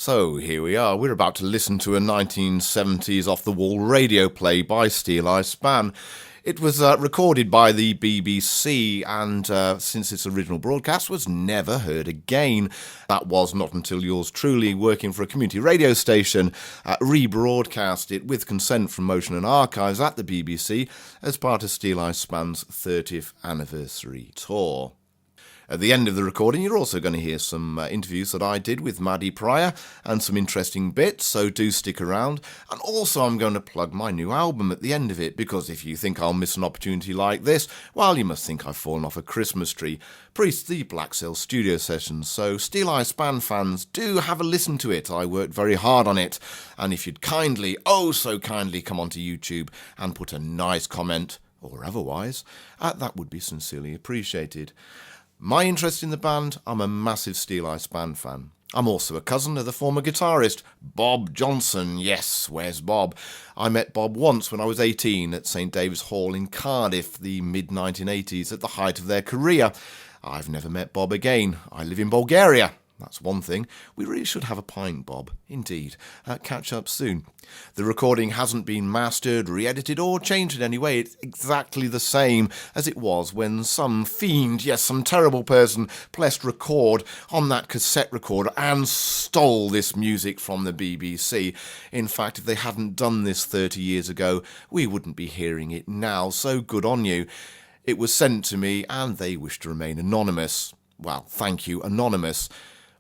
So here we are, we're about to listen to a 1970s off-the-wall radio play by Steeleye Span. It was recorded by the BBC and since its original broadcast was never heard again. That was not until yours truly, working for a community radio station, rebroadcast it with consent from Motion and Archives at the BBC as part of Steeleye Span's 30th anniversary tour. At the end of the recording, you're also going to hear some interviews that I did with Maddy Pryor and some interesting bits, so do stick around. And also I'm going to plug my new album at the end of it, because if you think I'll miss an opportunity like this, well, you must think I've fallen off a Christmas tree. Priest, the Black Sail studio sessions, so Steeleye Span fans, do have a listen to it. I worked very hard on it. And if you'd kindly, oh so kindly, come onto YouTube and put a nice comment, or otherwise, that would be sincerely appreciated. My interest in the band, I'm a massive Steeleye Span fan. I'm also a cousin of the former guitarist, Bob Johnson. Yes, where's Bob? I met Bob once when I was 18 at St David's Hall in Cardiff, the mid-1980s, at the height of their career. I've never met Bob again. I live in Bulgaria. That's one thing. We really should have a pint, Bob. Indeed. Catch up soon. The recording hasn't been mastered, re-edited or changed in any way. It's exactly the same as it was when some fiend, yes, some terrible person, pressed record on that cassette recorder and stole this music from the BBC. In fact, if they hadn't done this 30 years ago, we wouldn't be hearing it now, so good on you. It was sent to me and they wish to remain anonymous. Well, thank you, anonymous.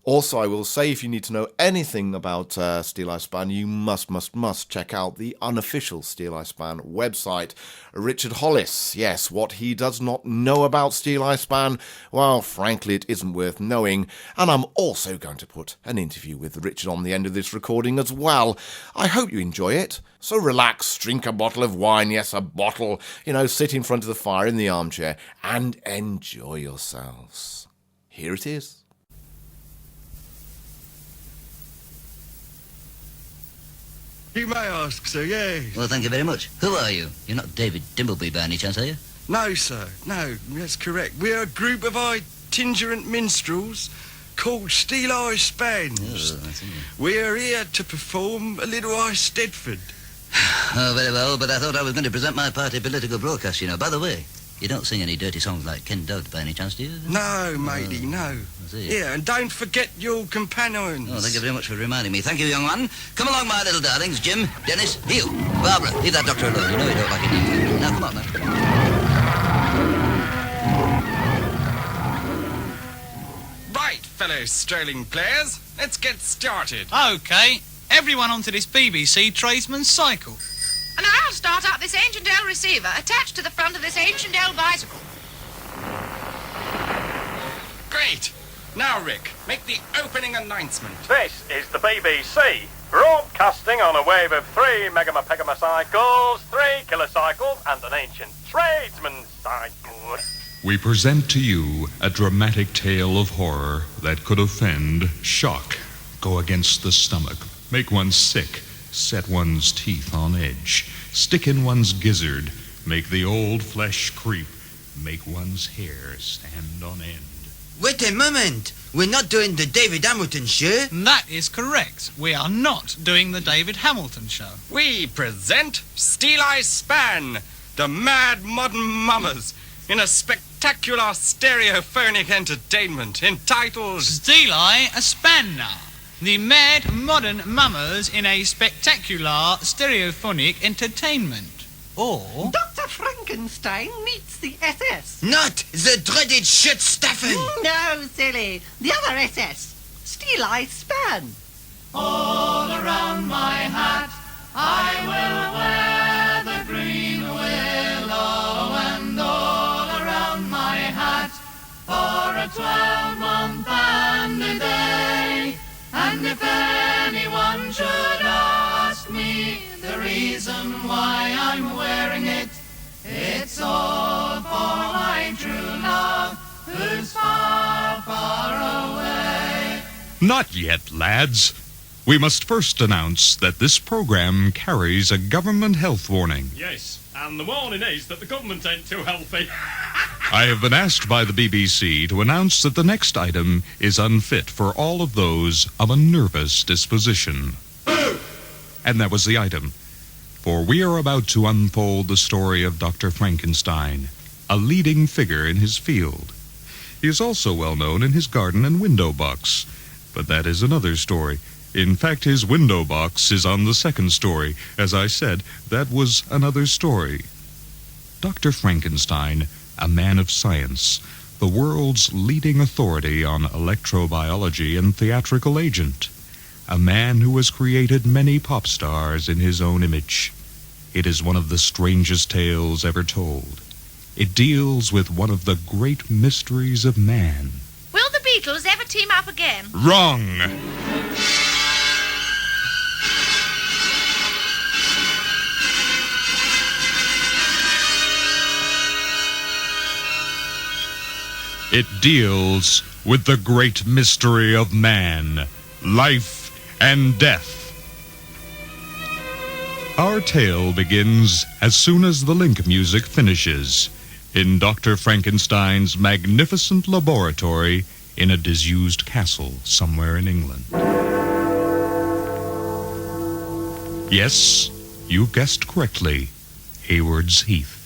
Also, I will say, if you need to know anything about Steeleye Span, you must check out the unofficial Steeleye Span website. Richard Hollis, yes, what he does not know about Steeleye Span, well, frankly, it isn't worth knowing. And I'm also going to put an interview with Richard on the end of this recording as well. I hope you enjoy it. So relax, drink a bottle of wine, yes, a bottle, sit in front of the fire in the armchair and enjoy yourselves. Here it is. You may ask, sir, yes. Well, thank you very much. Who are you? You're not David Dimbleby by any chance, are you? No, sir. No, that's correct. We're a group of itinerant minstrels called Steeleye Span. Oh, I see. We're here to perform a little Stedford. Oh, very well, but I thought I was going to present my party political broadcast, By the way, you don't sing any dirty songs like Ken Dodd by any chance, do you? No, matey, no. I see. Yeah, and don't forget your companions. Oh, thank you very much for reminding me. Thank you, young man. Come along, my little darlings. Jim, Dennis, you. Barbara, leave that doctor alone. You know you don't like it. Now, come on, now. Right, fellow strolling players, let's get started. OK, everyone onto this BBC tradesman's cycle. And I'll start up this ancient old receiver attached to the front of this ancient old bicycle. Great. Now, Rick, make the opening announcement. This is the BBC, broadcasting on a wave of 3 megamocycles, 3 kilocycles, and an ancient tradesman's cycle. We present to you a dramatic tale of horror that could offend, shock, go against the stomach, make one sick, set one's teeth on edge, stick in one's gizzard, make the old flesh creep, make one's hair stand on end. Wait a moment. We're not doing the David Hamilton show. That is correct. We are not doing the David Hamilton show. We present Steeleye Span, the mad modern mummers, in a spectacular stereophonic entertainment entitled Steeleye Span. The mad modern mummers in a spectacular stereophonic entertainment. Or Dr. Frankenstein meets the SS. Not the dreaded Schutzstaffen. No, silly. The other SS. Steeleye Span. All around my hat I will wear the green willow, and all around my hat for a 12-month and a day. And if anyone should ask me the reason why I'm wearing it, it's all for my true love, who's far, far away. Not yet, lads. We must first announce that this program carries a government health warning. Yes, and the warning is that the government ain't too healthy. I have been asked by the BBC to announce that the next item is unfit for all of those of a nervous disposition. And that was the item. For we are about to unfold the story of Dr. Frankenstein, a leading figure in his field. He is also well known in his garden and window box, but that is another story. In fact, his window box is on the second story. As I said, that was another story. Dr. Frankenstein, a man of science, the world's leading authority on electrobiology and theatrical agent, a man who has created many pop stars in his own image. It is one of the strangest tales ever told. It deals with one of the great mysteries of man. Will the Beatles ever team up again? Wrong! It deals with the great mystery of man, life and death. Our tale begins as soon as the Link music finishes, in Dr. Frankenstein's magnificent laboratory in a disused castle somewhere in England. Yes, you've guessed correctly, Hayward's Heath.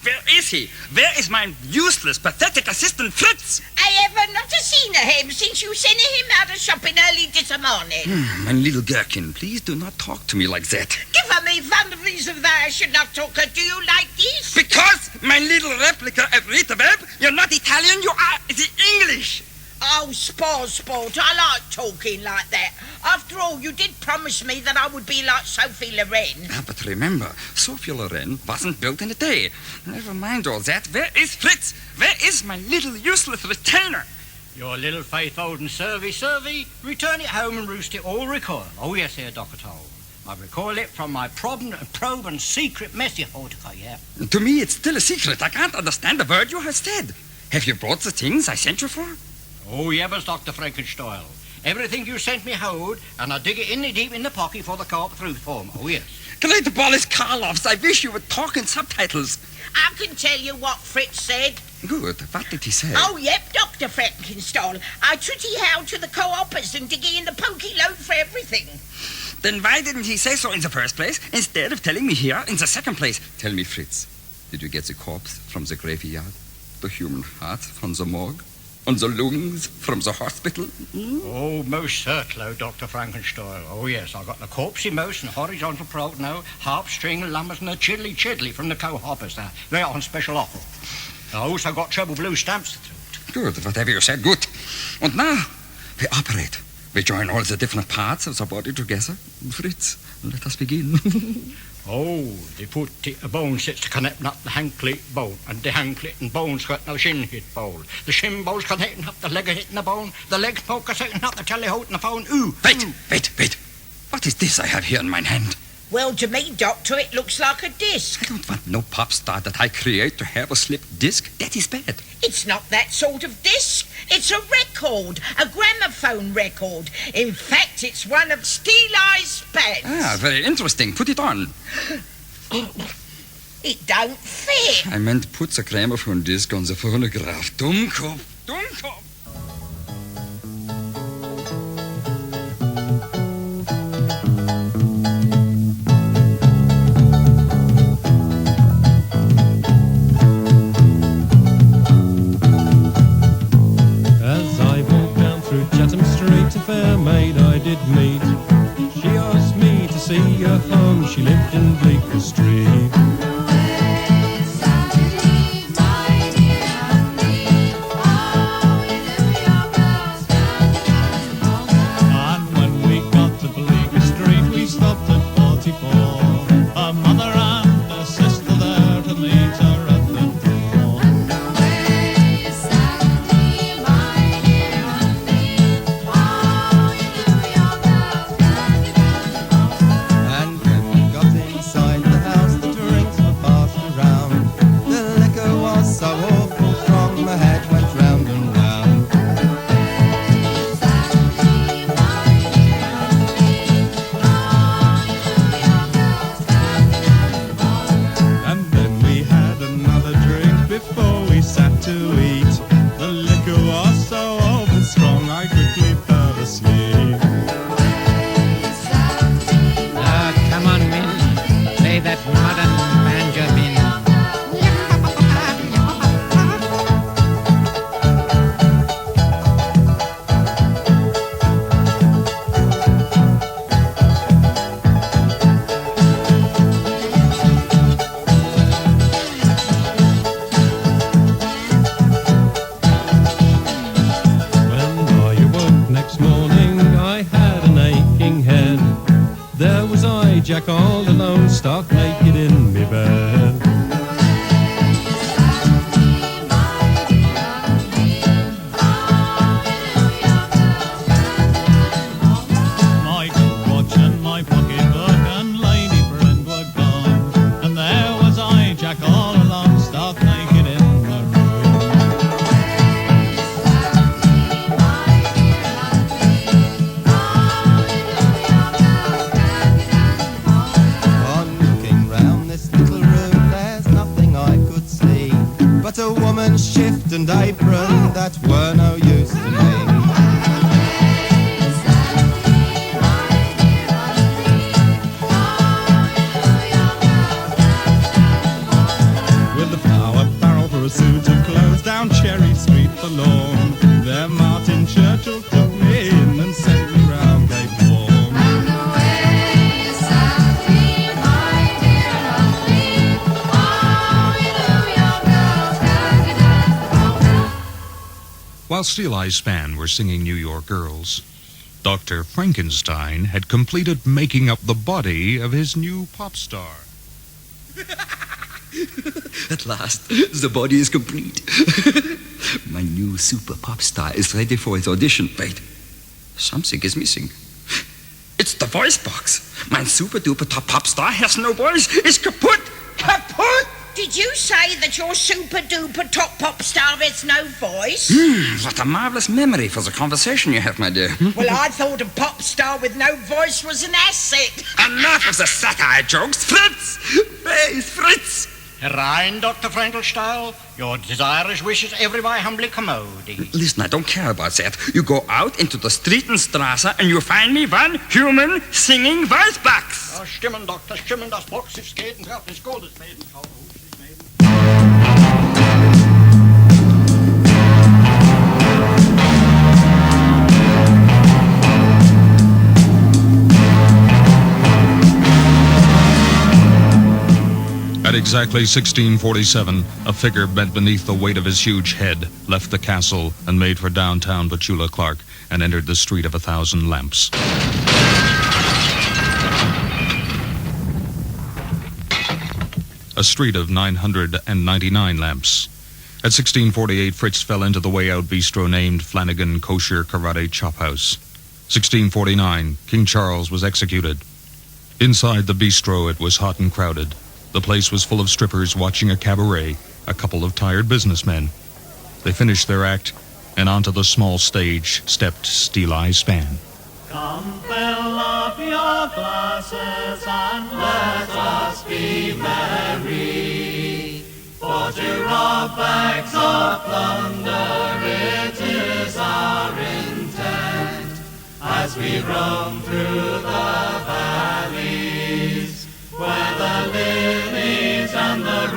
Where is he? Where is my useless, pathetic assistant Fritz? I have not seen him since you sent him out shopping early this morning. My little gherkin, please do not talk to me like that. Give me one reason why I should not talk to you like this. Because, my little replica of Rita Webb, you're not Italian, you are the English. Oh, Sport, I like talking like that. After all, you did promise me that I would be like Sophie Loren. But remember, Sophie Loren wasn't built in a day. Never mind all that. Where is Fritz? Where is my little useless retainer? Your little faith old and survey, return it home and roost it all recoil. Oh, yes, here, Dr. Toll. I recoil it from my probe and secret message, yeah. To me, it's still a secret. I can't understand a word you have said. Have you brought the things I sent you for? Oh, yes, Dr. Frankenstein. Everything you sent me hold, and I dig it in deep in the pocket for the co-op through form. Oh, yes. Great Boris Karloffs, I wish you would talk in subtitles. I can tell you what Fritz said. Good. What did he say? Oh, yep, Dr. Frankenstein. I treaty how to the co-opers and diggy in the pokey load for everything. Then why didn't he say so in the first place, instead of telling me here in the second place? Tell me, Fritz, did you get the corpse from the graveyard? The human heart from the morgue? And the lungs from the hospital? Oh, most certainly, Dr. Frankenstein. Oh, yes, I got the corpsey mouse and horizontal probe now, harp string, lumbers, and a chiddly from the co-hoppers there. They're on special offer. I also got treble blue stamps through. Good, whatever you said, good. And now, we operate. We join all the different parts of the body together. Fritz, let us begin. Oh, they put the bone sits to connect up the hanklet bone, and the hanklet and bones got no shin hit bone. The shin bones connecting up the leg hitting the bone, the leg poker setting up the telehote and the phone. Ooh! Wait. What is this I have here in my hand? Well, to me, Doctor, it looks like a disc. I don't want no pop star that I create to have a slipped disc. That is bad. It's not that sort of disc. It's a record, a gramophone record. In fact, it's one of Steeleye's bands. Ah, very interesting. Put it on. It don't fit. I meant put the gramophone disc on the phonograph. Dummkopf. Maid I did meet. She asked me to see her home. She lived in Bleecker Street. And when we got to Bleecker Street, we stopped at 44. Her mother and her sister there to meet her at the door. Jack all alone, stark naked in me bed. My gold watch and my pocketbook and lady friend were gone, and there was I, Jack all alone, stark naked in the room. On looking round this little room, there's nothing I could see but a woman's shift and apron that were no use to me. With a flour barrel for a suit of clothes down Cherry Street forlorn, there Martin Churchill took me in and sent me round Cape Horn. While Steeleye's Span were singing New York Girls, Dr. Frankenstein had completed making up the body of his new pop star. At last, the body is complete. My new super pop star is ready for his audition. Wait, something is missing. It's the voice box. My super duper top pop star has no voice. It's kaput! Kaput! Did you say that your super-duper top pop star has no voice? What a marvelous memory for the conversation you have, my dear. Well, I thought a pop star with no voice was an asset. Enough of the satire jokes. Fritz! Where is Fritz? Herein, Dr. Frankenstein. Your desirous wishes everywhere humbly commode. Listen, I don't care about that. You go out into the street and Straße and you find me one human singing voice box. Oh, stimmen, Doktor, stimmen, das Box ist jeden Tag des Goldes Mäden. At exactly 1647, a figure bent beneath the weight of his huge head left the castle and made for downtown Bachula Clark and entered the Street of 1,000 Lamps. A street of 999 lamps. At 1648, Fritz fell into the way-out bistro named Flanagan Kosher Karate Chop House. 1649, King Charles was executed. Inside the bistro, it was hot and crowded. The place was full of strippers watching a cabaret, a couple of tired businessmen. They finished their act, and onto the small stage stepped Steeleye Span. Come fill up your glasses and let us be merry. For to rob bags of plunder, it is our intent, as we roam through the valleys, where the lilies and the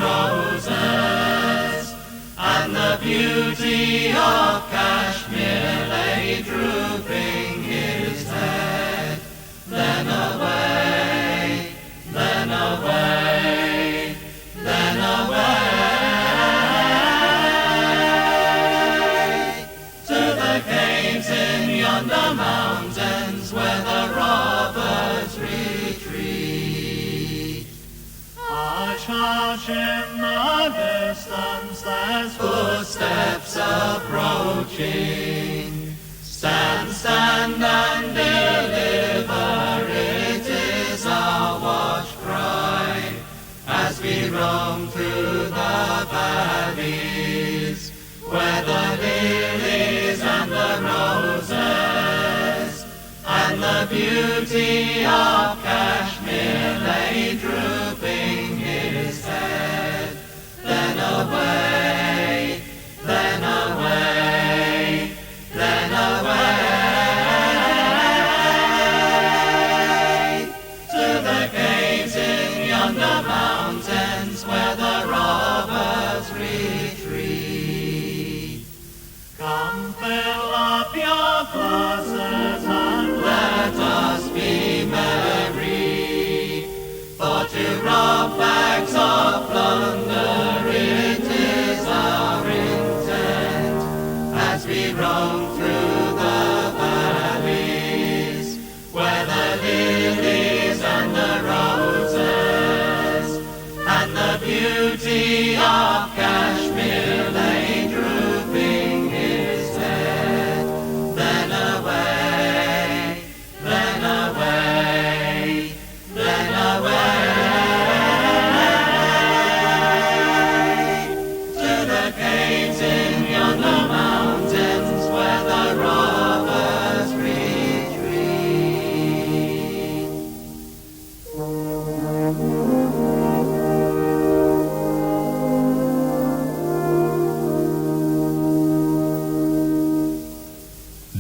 roses and the beauty of Kashmir lay drooping his head. Then away, then away, then away to the caves in yonder mountains where the robbers retreat. Hush, in the distance there's footsteps approaching. Stand, stand and deliver, it is our watch cry, as we roam through the valleys, where the lilies and the roses and the beauty of Kashmir lay drooping his head. Then away, then away, then away to the caves in yonder mountains where the robbers retreat. Come fill up your glasses and let us be merry, for to rob bags of plunder, it is our intent, as we roam through the valleys, where the lilies and the roses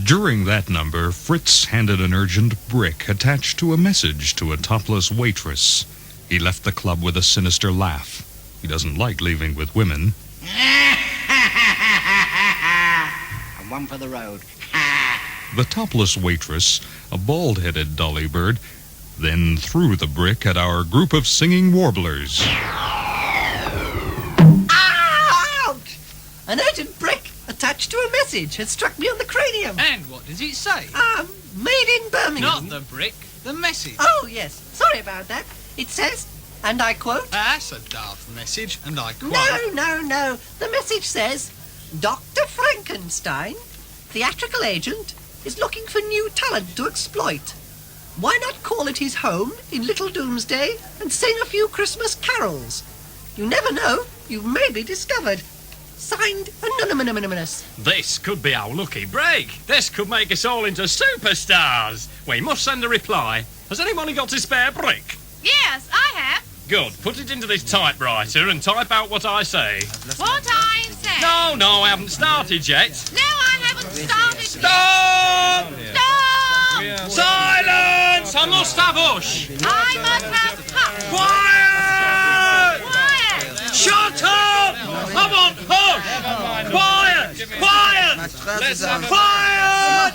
During that number, Fritz handed an urgent brick attached to a message to a topless waitress. He left the club with a sinister laugh. He doesn't like leaving with women. And one for the road. The topless waitress, a bald-headed dolly bird, then threw the brick at our group of singing warblers. Ouch! An urgent brick attached to a message had struck me on the cranium. And what does it say? Made in Birmingham. Not the brick, the message. Oh, yes. Sorry about that. It says, and I quote... That's a daft message, and I quote... No. The message says, Dr. Frankenstein, theatrical agent, is looking for new talent to exploit. Why not call at his home in Little Doomsday and sing a few Christmas carols? You never know. You may be discovered. Signed, Anonymous. This could be our lucky break. This could make us all into superstars. We must send a reply. Has anyone got a spare brick? Yes, I have. Good. Put it into this typewriter and type out what I say. What I say. No, I haven't started yet. No, I haven't started. Stop! Stop! Silence! I must have hush. I must have hush. Quiet! Shut up! I want hush! Quiet! Let's have quiet!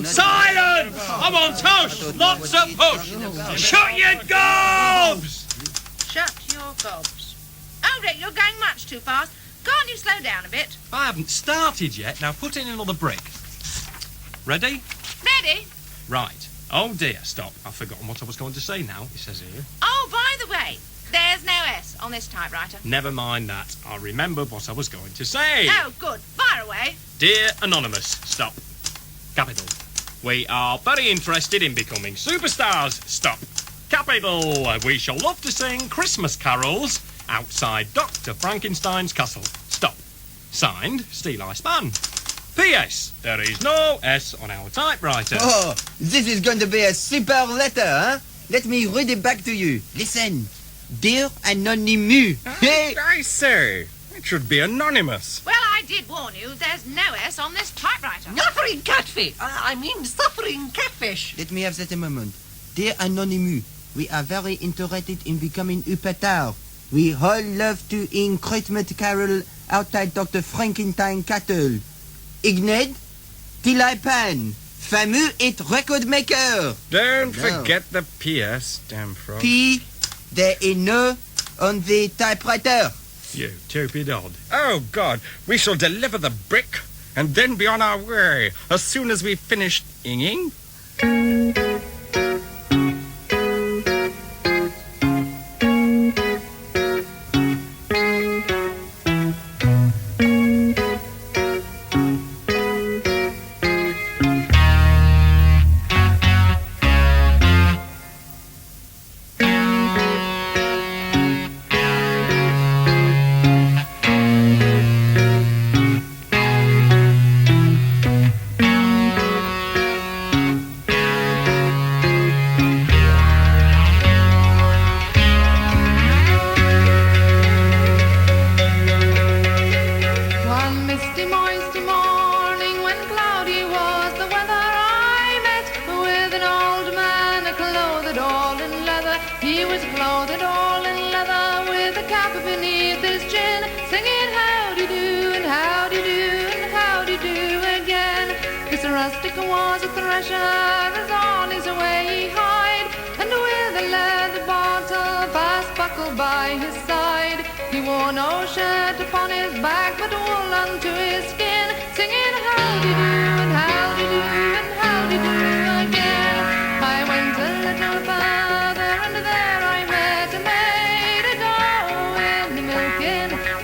Silence! I want hush! Lots of hush! Shut your gobs! Shut your gobs. Oh, Rick, you're going much too fast. Can't you slow down a bit? I haven't started yet. Now put in another brick. Ready? Ready? Right. Oh dear, stop. I've forgotten what I was going to say now. It says here. Oh, by the way, there's no S on this typewriter. Never mind that. I remembered what I was going to say. Oh, good. Fire away. Dear Anonymous, stop. Capital. We are very interested in becoming superstars. Stop. Capital. We shall love to sing Christmas carols outside Dr. Frankenstein's castle. Stop. Signed, Steeleye Span. P.S. There is no S on our typewriter. Oh, this is going to be a super letter, huh? Let me read it back to you. Listen. Dear Anonymous. Hey! I say, it should be anonymous. Well, I did warn you. There's no S on this typewriter. Suffering catfish. Suffering catfish. Let me have that a moment. Dear Anonymous, we are very interested in becoming uppetar. We all love to sing Christmas carol outside Dr. Frankenstein cattle. Igned, Steeleye Pan, fameux hit record maker. Don't forget the P.S., damn frog. P, there is no on the typewriter. You stupid odd. Oh, God, we shall deliver the brick and then be on our way as soon as we've finished singing. Rustic was a thresher, as on his way he hied, and with a leather bottle fast buckled by his side. He wore no shirt upon his back, but wool unto his skin, singing howdy-do, and howdy-do, and howdy-do again. I went a little further, and there I met a maid a-going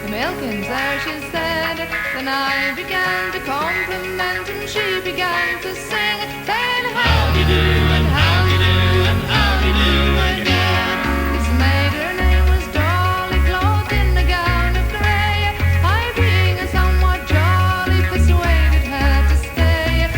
the milking, sir, she said. Then I began to compliment, and she began to sing, saying howdy-do, and howdy-do, and howdy-do again. This maid, her name was Dolly, clothed in a gown of grey. I, being a somewhat jolly, persuaded her to stay.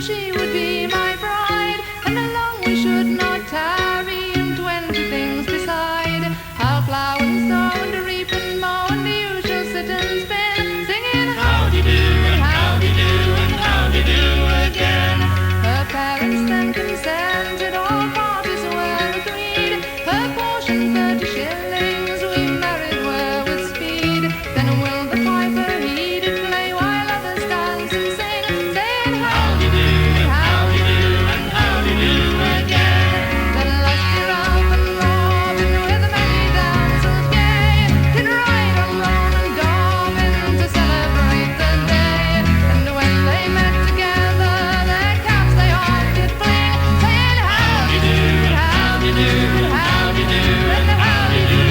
she would be my bride, and along we should not tarry, and 20 things beside. I'll plough and sow and reap and mow, and you shall sit and spin, singing howdy-do and howdy-do and howdy-do again. Her parents then consented, all parties were agreed. Her portion 30 shillings, we married were with speed. Then will the piper heed and play while others dance and sing, saying howdy-do and howdy-do and howdy-do again. Then lusty Ralph and Robin with many damsels gay did ride on Roan and Darwin to celebrate the day. And when they met together, their caps they all did fling, saying howdy-do and howdy-do and howdy-do and howdy-do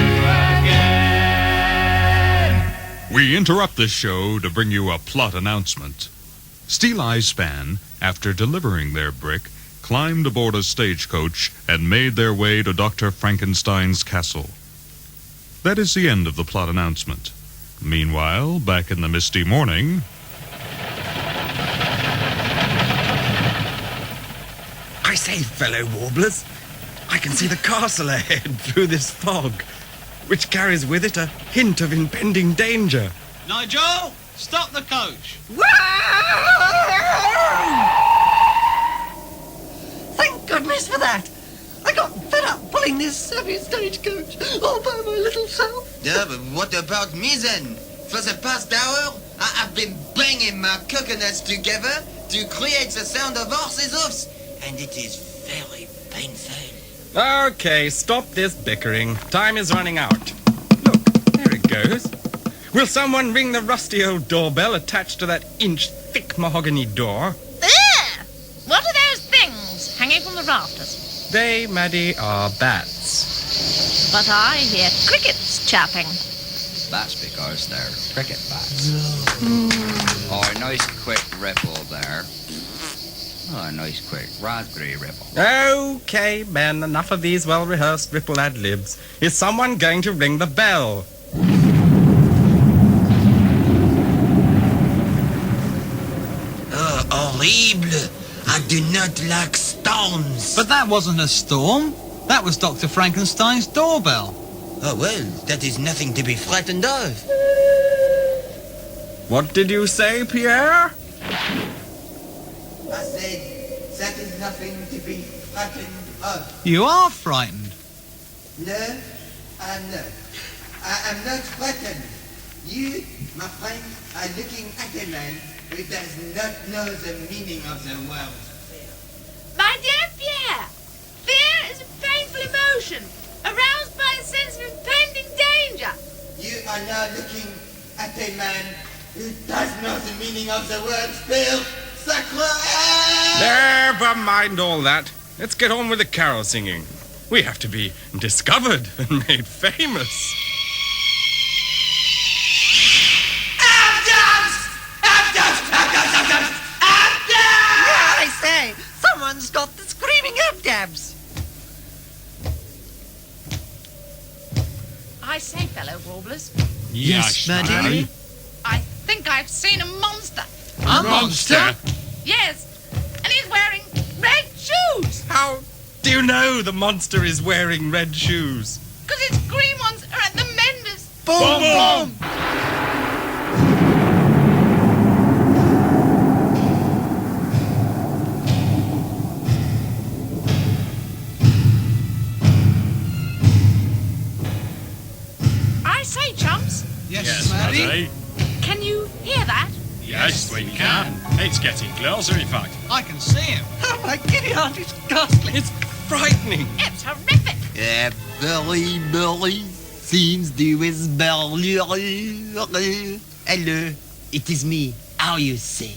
again. We interrupt this show to bring you a plot announcement. Steeleye's Span, after delivering their brick, climbed aboard a stagecoach and made their way to Dr. Frankenstein's castle. That is the end of the plot announcement. Meanwhile, back in the misty morning... I say, fellow warblers, I can see the castle ahead through this fog, which carries with it a hint of impending danger. Nigel, stop the coach. Thank goodness for that. I got fed up pulling this heavy stagecoach all by my little self. Yeah, but what about me then? For the past hour, I have been banging my coconuts together to create the sound of horses' hoofs, and it is very painful. Okay, stop this bickering. Time is running out. Look, there it goes. Will someone ring the rusty old doorbell attached to that inch-thick mahogany door? There! What are those things hanging from the rafters? They, Maddy, are bats. But I hear crickets chirping. That's because they're cricket bats. Oh, a nice quick ripple there. Oh, a nice quick raspberry ripple. Okay, Ben, enough of these well-rehearsed ripple ad-libs. Is someone going to ring the bell? Oh, horrible! I do not like storms. But that wasn't a storm. That was Dr. Frankenstein's doorbell. Oh, well, that is nothing to be frightened of. What did you say, Pierre? I said, that is nothing to be frightened of. You are frightened. No, I'm not. I am not frightened. You, my friend, are looking at a man who does not know the meaning of the word. My dear Pierre, fear is a painful emotion aroused by a sense of impending danger. You are now looking at a man who does know the meaning of the word fear. Sacre! Never mind all that. Let's get on with the carol singing. We have to be discovered and made famous. Yeah, I say, someone's got the screaming abdabs. I say, fellow warblers, Yes, Maddy. I think I've seen a monster. A monster? Yes, and he's wearing red shoes. How do you know the monster is wearing red shoes? Because its green ones are at the menders. Boom, boom! I say, chumps, Yes, Maddy. can you hear that? Yes, we can. It's getting closer, in fact. I can see him. Oh, my giddy aunt is ghastly. It's frightening. It's horrific. Very, seems to is Hello, it is me. How you say?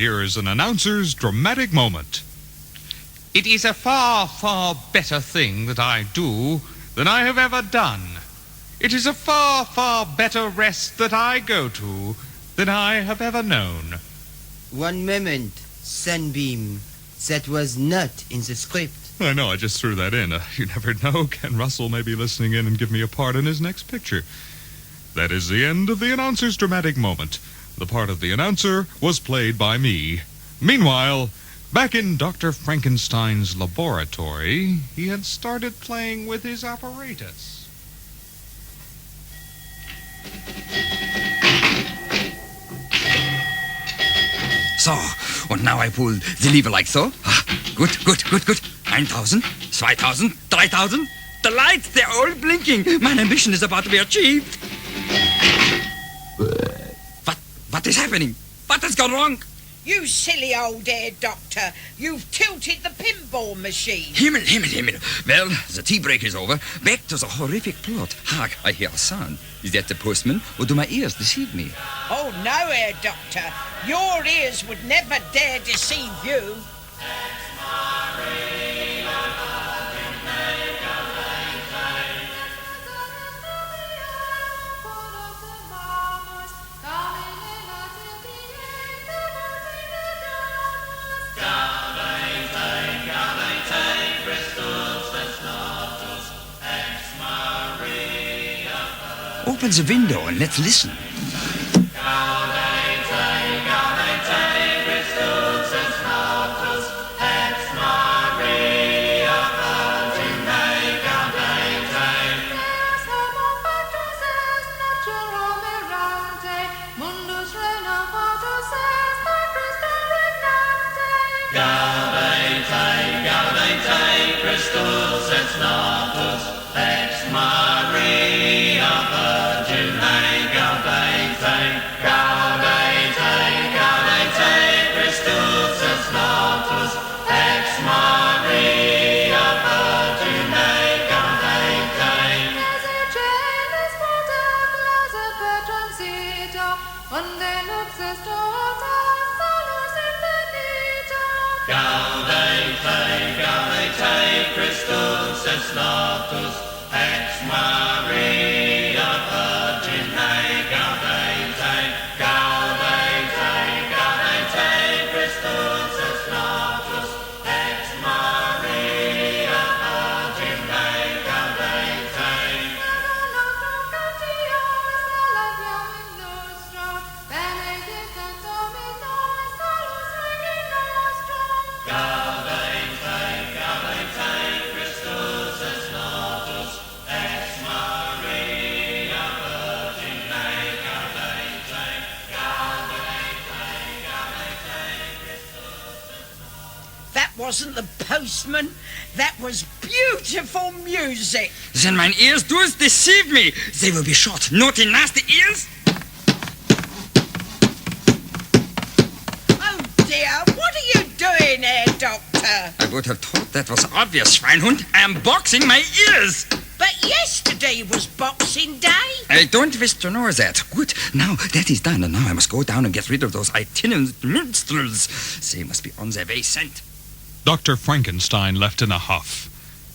here is an announcer's dramatic moment. It is a far, far better thing that I do than I have ever done. It is a far, far better rest that I go to than I have ever known. One moment, Sunbeam. That was not in the script. I know, I just threw that in. You never know, Ken Russell may be listening in and give me a part in his next picture. That is the end of the announcer's dramatic moment. The part of the announcer was played by me. Meanwhile, back in Dr. Frankenstein's laboratory, he had started playing with his apparatus. So, and now I pull the lever like so. Ah, good. 1,000, 2,000, 3,000. The lights, they're all blinking. My ambition is about to be achieved. What is happening? What has gone wrong? You silly old air doctor. You've tilted the pinball machine. Himmel. Well, the tea break is over. Back to the horrific plot. Hark, I hear a sound. Is that the postman, or do my ears deceive me? Oh, no, air doctor. Your ears would never dare deceive you. Open the window and let's listen. Wasn't the postman? That was beautiful music. Then mine ears do deceive me. They will be short, naughty, nasty ears. Oh dear, what are you doing here, Doctor? I would have thought that was obvious, Schweinhund. I am boxing my ears. But yesterday was Boxing Day. I don't wish to know that. Good. Now that is done, and now I must go down and get rid of those itinerant minstrels. They must be on their way sent. Dr. Frankenstein left in a huff.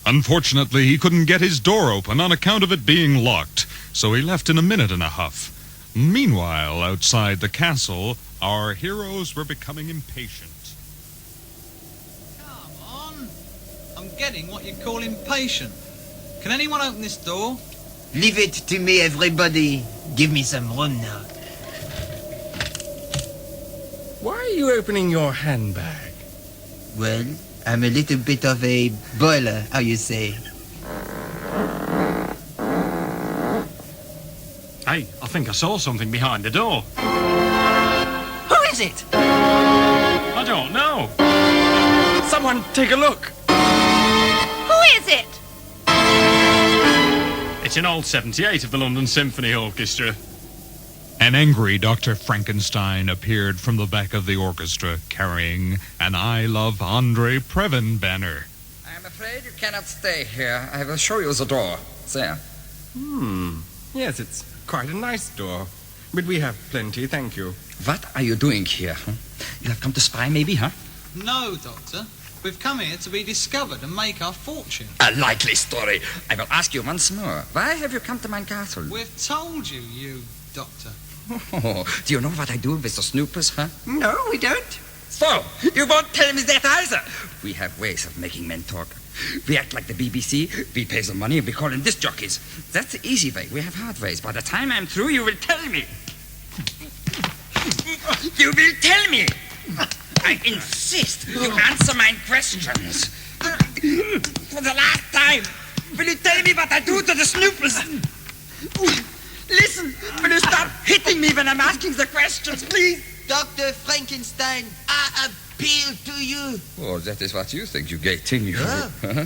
Unfortunately, he couldn't get his door open on account of it being locked, so he left in a minute and a huff. Meanwhile, outside the castle, our heroes were becoming impatient. Come on. I'm getting what you call impatient. Can anyone open this door? Leave it to me, everybody. Give me some room now. Why are you opening your handbag? Well, I'm a little bit of a boiler, how you say. Hey, I think I saw something behind the door. Who is it? I don't know. Someone take a look. Who is it? It's an old 78 of the London Symphony Orchestra. An angry Dr. Frankenstein appeared from the back of the orchestra, carrying an I Love Andre Previn banner. I am afraid you cannot stay here. I will show you the door. There. Yes, it's quite a nice door. But we have plenty, thank you. What are you doing here? Huh? You have come to spy, maybe, huh? No, Doctor. We've come here to be discovered and make our fortune. A likely story. I will ask you once more. Why have you come to my castle? We've told you, you Doctor. Oh, do you know what I do with the snoopers, huh? No, we don't. So, you won't tell me that either. We have ways of making men talk. We act like the BBC, we pay some money, and we call in disc jockeys. That's the easy way. We have hard ways. By the time I'm through, you will tell me. You will tell me. I insist you answer my questions. For the last time, will you tell me what I do to the snoopers? Listen, will you stop hitting me when I'm asking the questions, please? Dr. Frankenstein, I appeal to you. Oh, that is what you think, you gay thing, you.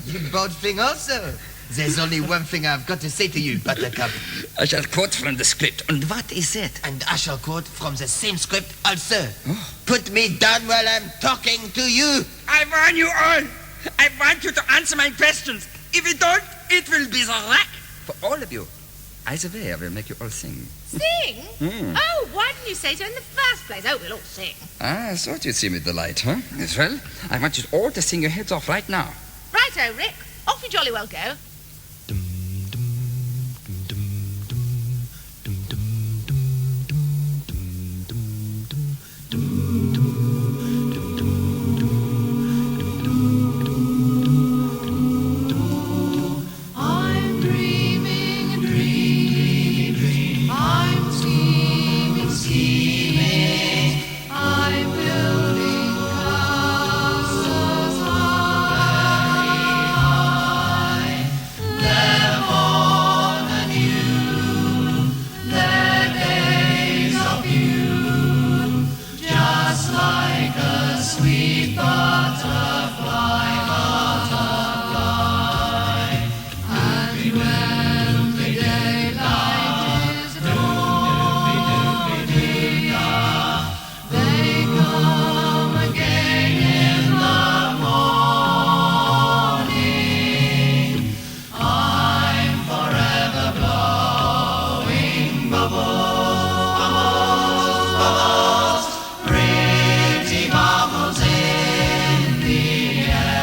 You bold thing also. There's only one thing I've got to say to you, Buttercup. I shall quote from the script. And what is it? And I shall quote from the same script also. Put me down while I'm talking to you. I warn you all. I want you to answer my questions. If you don't, it will be the wreck for all of you. Either way, I will make you all sing. Sing? Hmm. Oh, why didn't you say so in the first place? Oh, we'll all sing. I thought you'd see me delight, huh? Yes, well, I want you all to sing your heads off right now. Righto, Rick. Off you jolly well go. I'm dreaming and dreaming. I'm scheming, scheming. I'm building castles high. They're born anew. They're days of youth. Just like a sweet butterfly, butterfly. And when the daylight is dawning, they come again in the morning. I'm forever blowing bubbles, bubbles, bubbles, pretty bubbles in the air.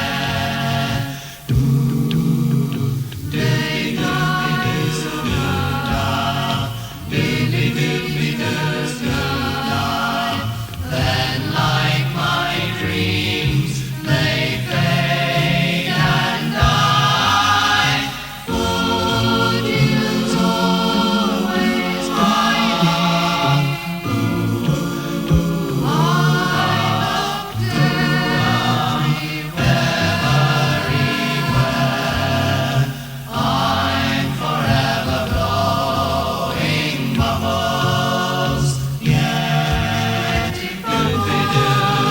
Then, like my dreams, they fade and die. Would you always find I'm forever blowing bubbles, yeah. Doobie-doo,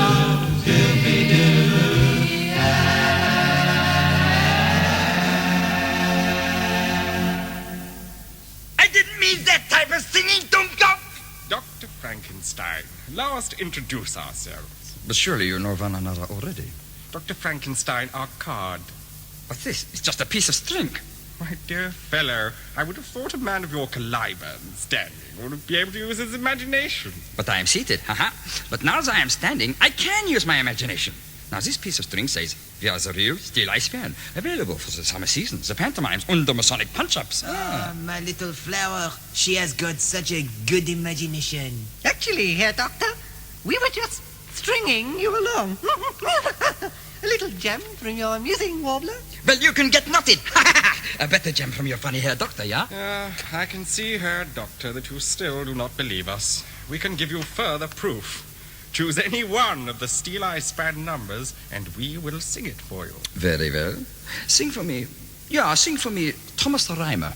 doobie-doo, I didn't mean that type of singing, Dummkopf! Dr. Frankenstein, allow us to introduce ourselves. But surely you know one another already. Dr. Frankenstein, our card. What's this? It's just a piece of string. My dear fellow, I would have thought a man of your caliber and standing would be able to use his imagination. But I am seated, haha. But now that I am standing, I can use my imagination. Now this piece of string says, "We are the real Steeleye Span, available for the summer season, the pantomimes, and the Masonic punch-ups." My little flower. She has got such a good imagination. Actually, Herr Doctor, we were just stringing you along. A little gem from your amusing warbler. Well, you can get knotted. A better gem from your funny hair, Doctor, yeah? I can see, Herr Doctor, that you still do not believe us. We can give you further proof. Choose any one of the Steeleye Span numbers, and we will sing it for you. Very well. Sing for me. Yeah, sing for me Thomas the Rhymer.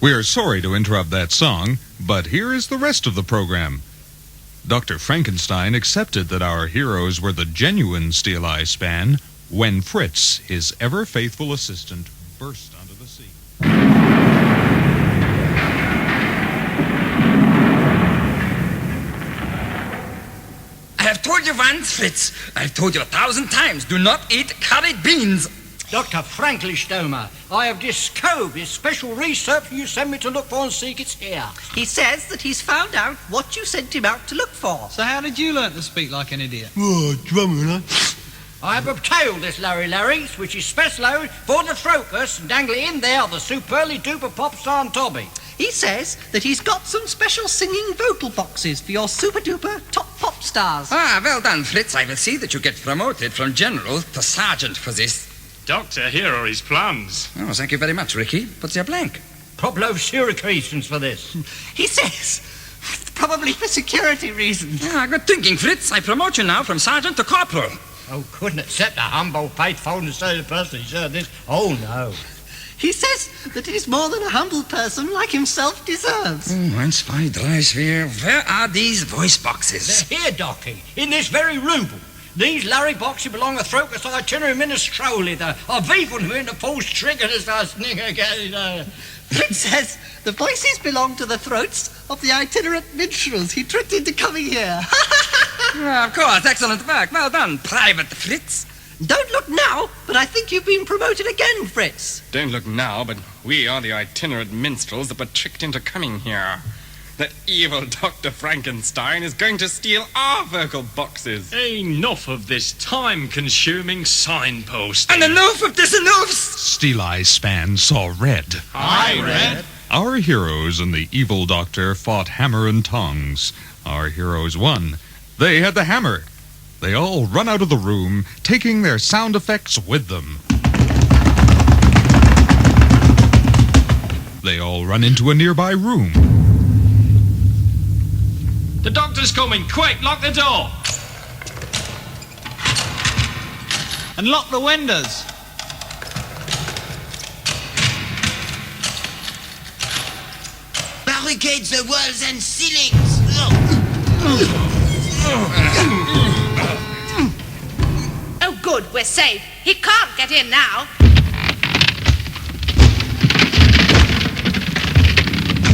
We're sorry to interrupt that song, but here is the rest of the program. Dr. Frankenstein accepted that our heroes were the genuine Steeleye span when Fritz, his ever-faithful assistant, burst onto the scene. I have told you once, Fritz. I've told you 1,000 times. Do not eat curried beans. Dr. Frankenstein, I have discovered this special research you sent me to look for and seek it's here. He says that he's found out what you sent him out to look for. So how did you learn to speak like an idiot? Oh, drumming, I have obtained this Larry, which is special for the throaters, and dangling in there the superly duper pop star and Toby. He says that he's got some special singing vocal boxes for your super-duper top pop stars. Ah, well done, Fritz. I will see that you get promoted from general to sergeant for this. Doctor, here are his plans. Oh, thank you very much, Ricky. But they're blank. Probably serious reasons for this. He says, probably for security reasons. Ah, good thinking, Fritz. I promote you now from sergeant to corporal. Oh, couldn't accept a humble, faithful, and say the person who said this. Oh, no. He says that he's more than a humble person like himself deserves. Oh, 1, 2, 3, 4. Where are these voice boxes? They're here, Docky, in this very room. These Larry boxes belong to Throkus Itinerary Minestroli, the people who in the false trigger as I sneak again. Fritz says the voices belong to the throats of the itinerant minstrels he tricked into coming here. Of course, excellent work. Well done, Private Fritz. Don't look now, but I think you've been promoted again, Fritz. Don't look now, but we are the itinerant minstrels that were tricked into coming here. That evil Dr. Frankenstein is going to steal our vocal boxes. Enough of this time-consuming signposting. And enough of this enoughs! Steeleye span saw red. Hi, Red. Our heroes and the evil doctor fought hammer and tongs. Our heroes won. They had the hammer. They all run out of the room, taking their sound effects with them. They all run into a nearby room. The doctor's coming. Quick, lock the door. And lock the windows. Barricade the walls and ceilings. Oh, good, we're safe. He can't get in now.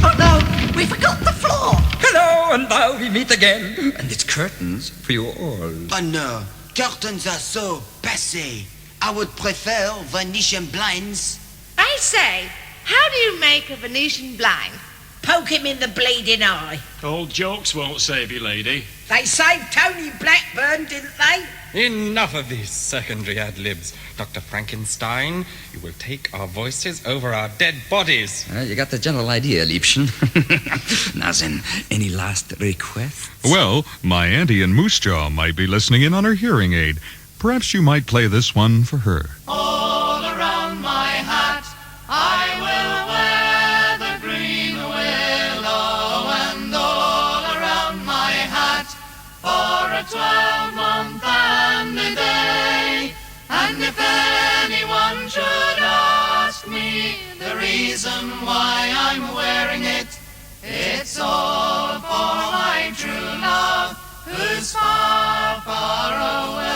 Oh, no, we forgot the floor. Hello, and now we meet again. And it's curtains for you all. Oh no, curtains are so passé. I would prefer Venetian blinds. I say, how do you make a Venetian blind? Poke him in the bleeding eye. Old jokes won't save you, lady. They saved Tony Blackburn, didn't they? Enough of these secondary ad-libs. Dr. Frankenstein, you will take our voices over our dead bodies. You got the general idea, Liebchen. Now then, any last requests? Well, my auntie in Moose Jaw might be listening in on her hearing aid. Perhaps you might play this one for her. All around my hat I will wear the green willow, and all around my hat for a 12-month and a day. And if anyone should ask me the reason why I'm wearing it, it's all for my true love who's far, far away.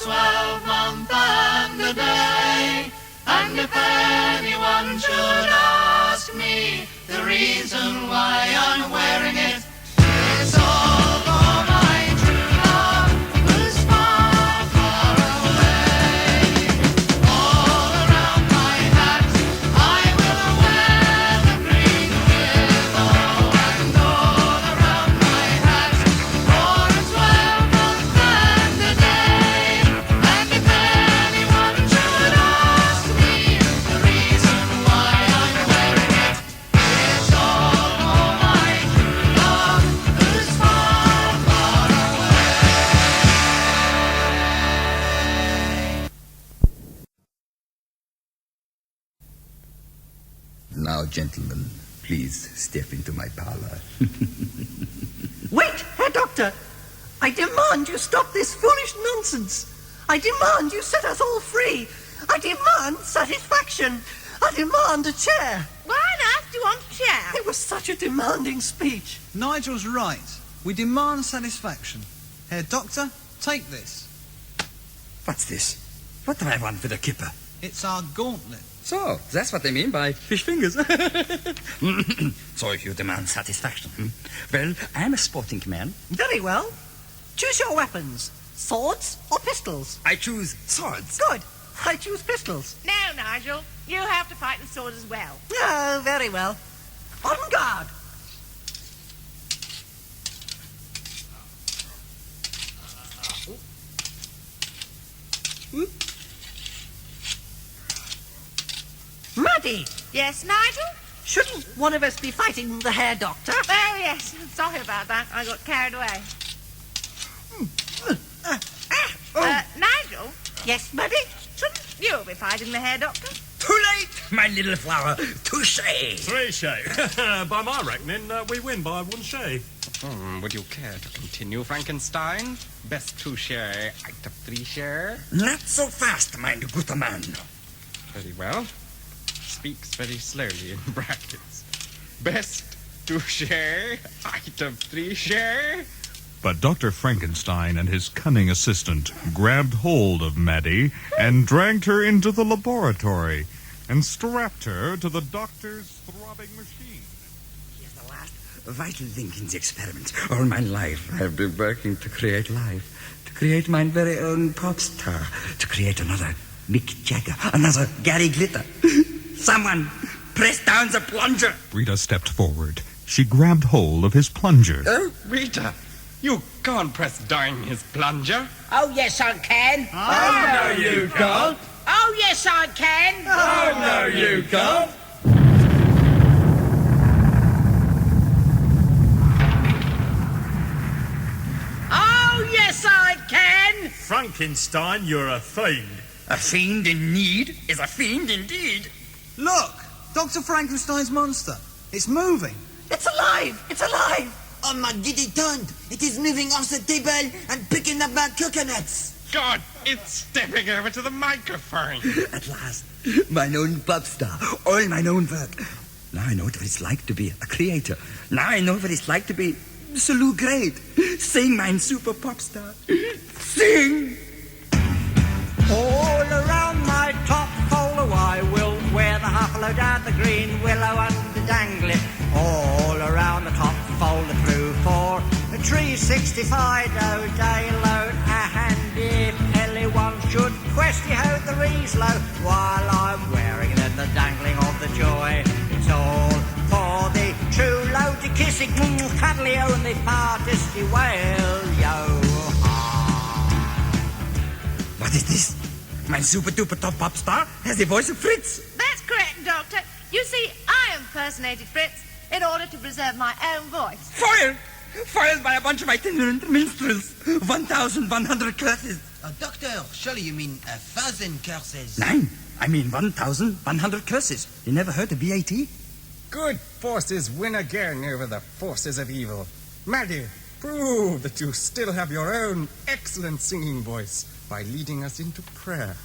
12-month and a day. And if anyone should ask me the reason why I'm wearing it, it's all for my true love who's far, far away. All around my hat I will wear the green willow, and all around my hat for a 12-month and a day. And if anyone should ask me the reason why I'm wearing it, it's all for my true love who's far, far away. Now, gentlemen, please step into my parlor. Wait, Herr Doctor! I demand you stop this foolish nonsense! I demand you set us all free! I demand satisfaction! I demand a chair! Why on earth do you want a chair? It was such a demanding speech. Nigel's right. We demand satisfaction. Herr Doctor, take this. What's this? What do I want with a kipper? It's our gauntlet. So, that's what they mean by fish fingers. So you demand satisfaction. Well, I'm a sporting man. Very well. Choose your weapons. Swords or pistols? I choose swords. Good. I choose pistols. No, Nigel. You have to fight the sword as well. Oh, very well. On guard. Maddy! Yes, Nigel? Shouldn't one of us be fighting the Herr Doctor? Oh, yes. Sorry about that. I got carried away. Nigel? Yes, Maddy? Shouldn't you be fighting the Herr Doctor? Too late, my little flower. Touché. 3 shave. By my reckoning, we win by 1 shave. Would you care to continue, Frankenstein? Best 2 share out of 3 share? Not so fast, mein guter Mann. Very well. Speaks very slowly in brackets. Best 2 share out of 3 share? But Dr. Frankenstein and his cunning assistant grabbed hold of Maddy and dragged her into the laboratory and strapped her to the doctor's throbbing machine. Here's the last vital link in the experiment. All my life I've been working to create life, to create my very own pop star, to create another Mick Jagger, another Gary Glitter. Someone press down the plunger. Rita stepped forward. She grabbed hold of his plunger. Oh, Rita, you can't press down his plunger. Oh, yes, I can. Oh, no, you can't. Oh, yes, I can. Oh, no, you can't. Oh, yes, I can. Frankenstein, you're a fiend. A fiend in need is a fiend indeed. Look! Dr. Frankenstein's monster. It's moving. It's alive! It's alive! Oh, my giddy tongue! It is moving off the table and picking up my coconuts! God, it's stepping over to the microphone. At last, mine own pop star, all mine own work. Now I know what it's like to be a creator. Now I know what it's like to be so great. Sing, mine super pop star. Sing! All around my top follow I will wear the huffalo down the green willow and the dangly. All around the top folder through for a 365 day load. And if anyone should question how the rees low while I'm wearing the dangling of the joy, it's all for the true load to kissing, cuddly only partisty well, yo. What is this? My super duper top pop star has the voice of Fritz. That's correct, Doctor. You see, I impersonated Fritz in order to preserve my own voice. Foiled! Foiled by a bunch of itinerant minstrels. 1,100 curses. Doctor, surely you mean 1,000 curses. Nein, I mean 1,100 curses. You never heard of VAT? Good forces win again over the forces of evil. Maddy, prove that you still have your own excellent singing voice by leading us into prayer.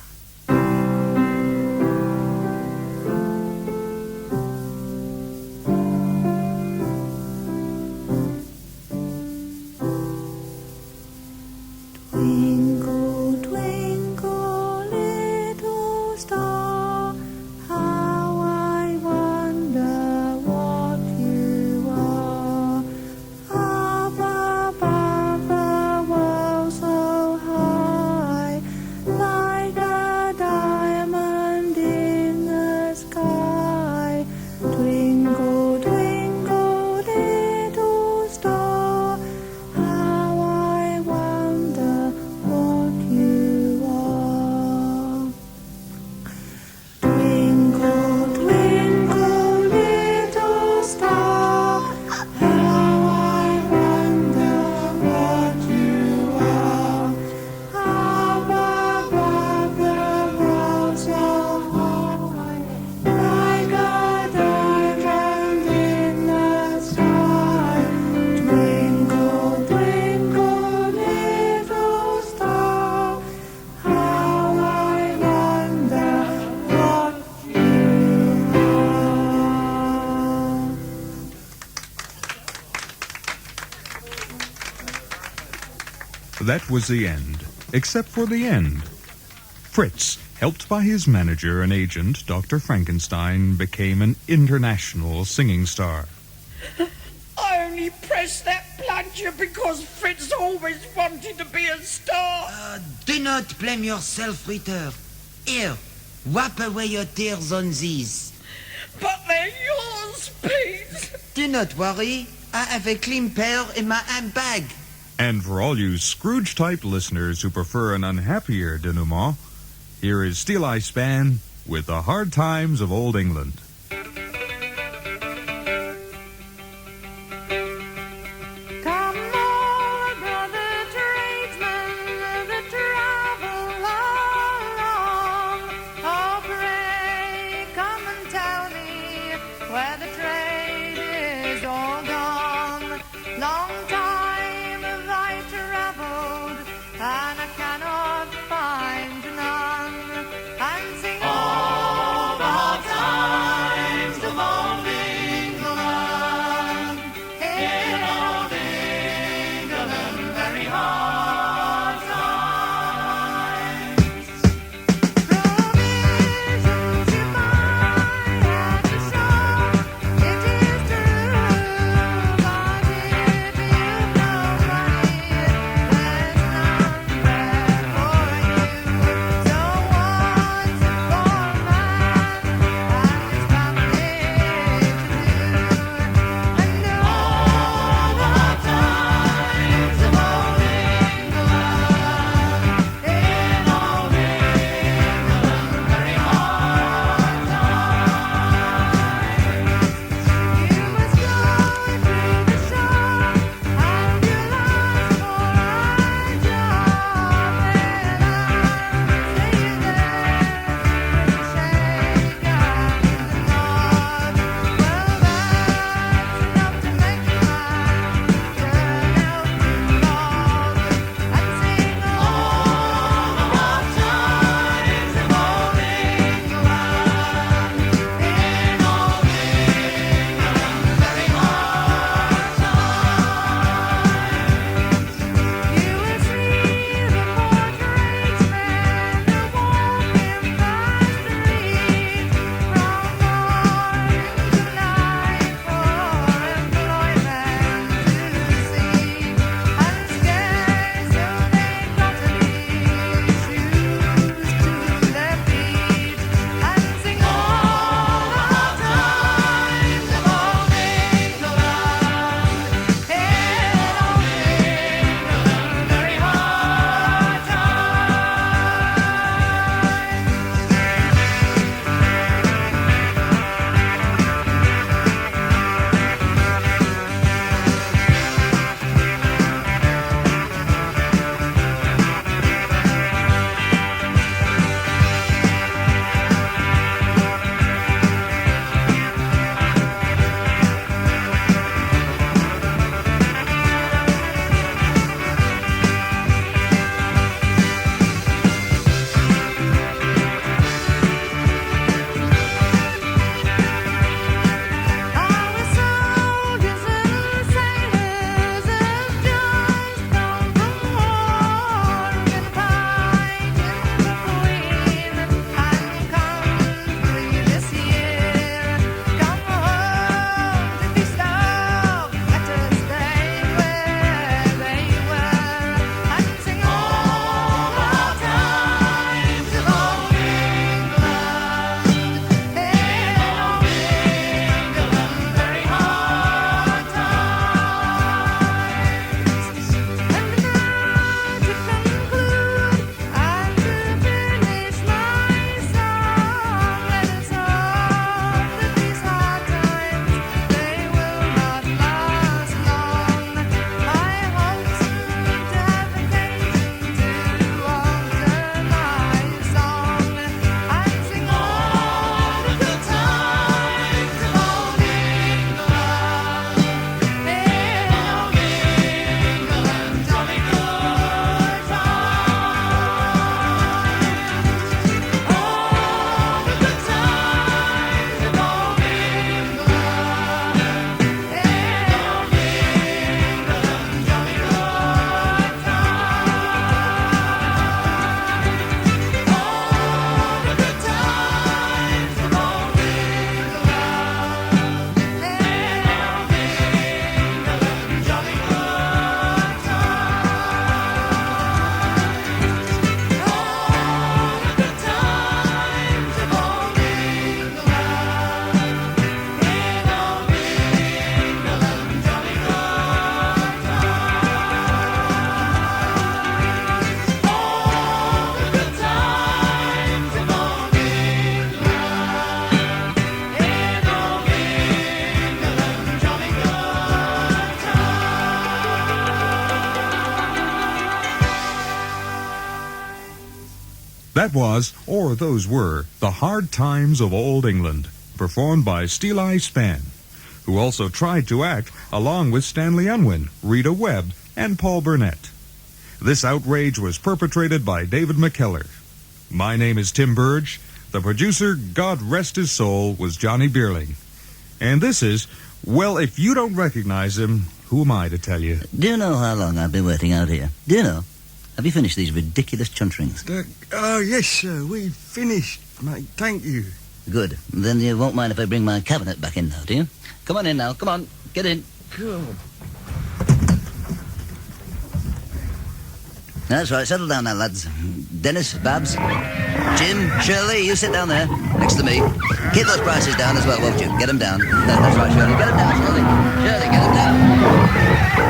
Twinkle, twinkle. That was the end, except for the end. Fritz, helped by his manager and agent, Dr. Frankenstein, became an international singing star. I only pressed that plunger because Fritz always wanted to be a star. Do not blame yourself, Ritter. Here, wipe away your tears on these. But they're yours, Pete. Do not worry. I have a clean pair in my handbag. And for all you Scrooge-type listeners who prefer an unhappier denouement, here is Steeleye Span with The Hard Times of Old England. Come all, brother tradesmen that travel along. Oh, pray, come and tell me where the trade is all gone. Long time have I traveled, and I cannot find none. And sing all the time. That was, or those were, The Hard Times of Old England, performed by Steeleye Span, who also tried to act along with Stanley Unwin, Rita Webb, and Paul Burnett. This outrage was perpetrated by David McKellar. My name is Tim Burge. The producer, God rest his soul, was Johnny Bierling. And this is, well, if you don't recognize him, who am I to tell you? Do you know how long I've been waiting out here? Do you know? Have you finished these ridiculous chuntrings? Oh, yes, sir. We've finished, mate. Thank you. Good. Then you won't mind if I bring my cabinet back in now, do you? Come on in now. Come on. Get in. Cool. That's right. Settle down now, lads. Dennis, Babs, Jim, Shirley, you sit down there next to me. Keep those prices down as well, won't you? Get them down. That's right, Shirley. Get them down, Shirley. Shirley, get them down.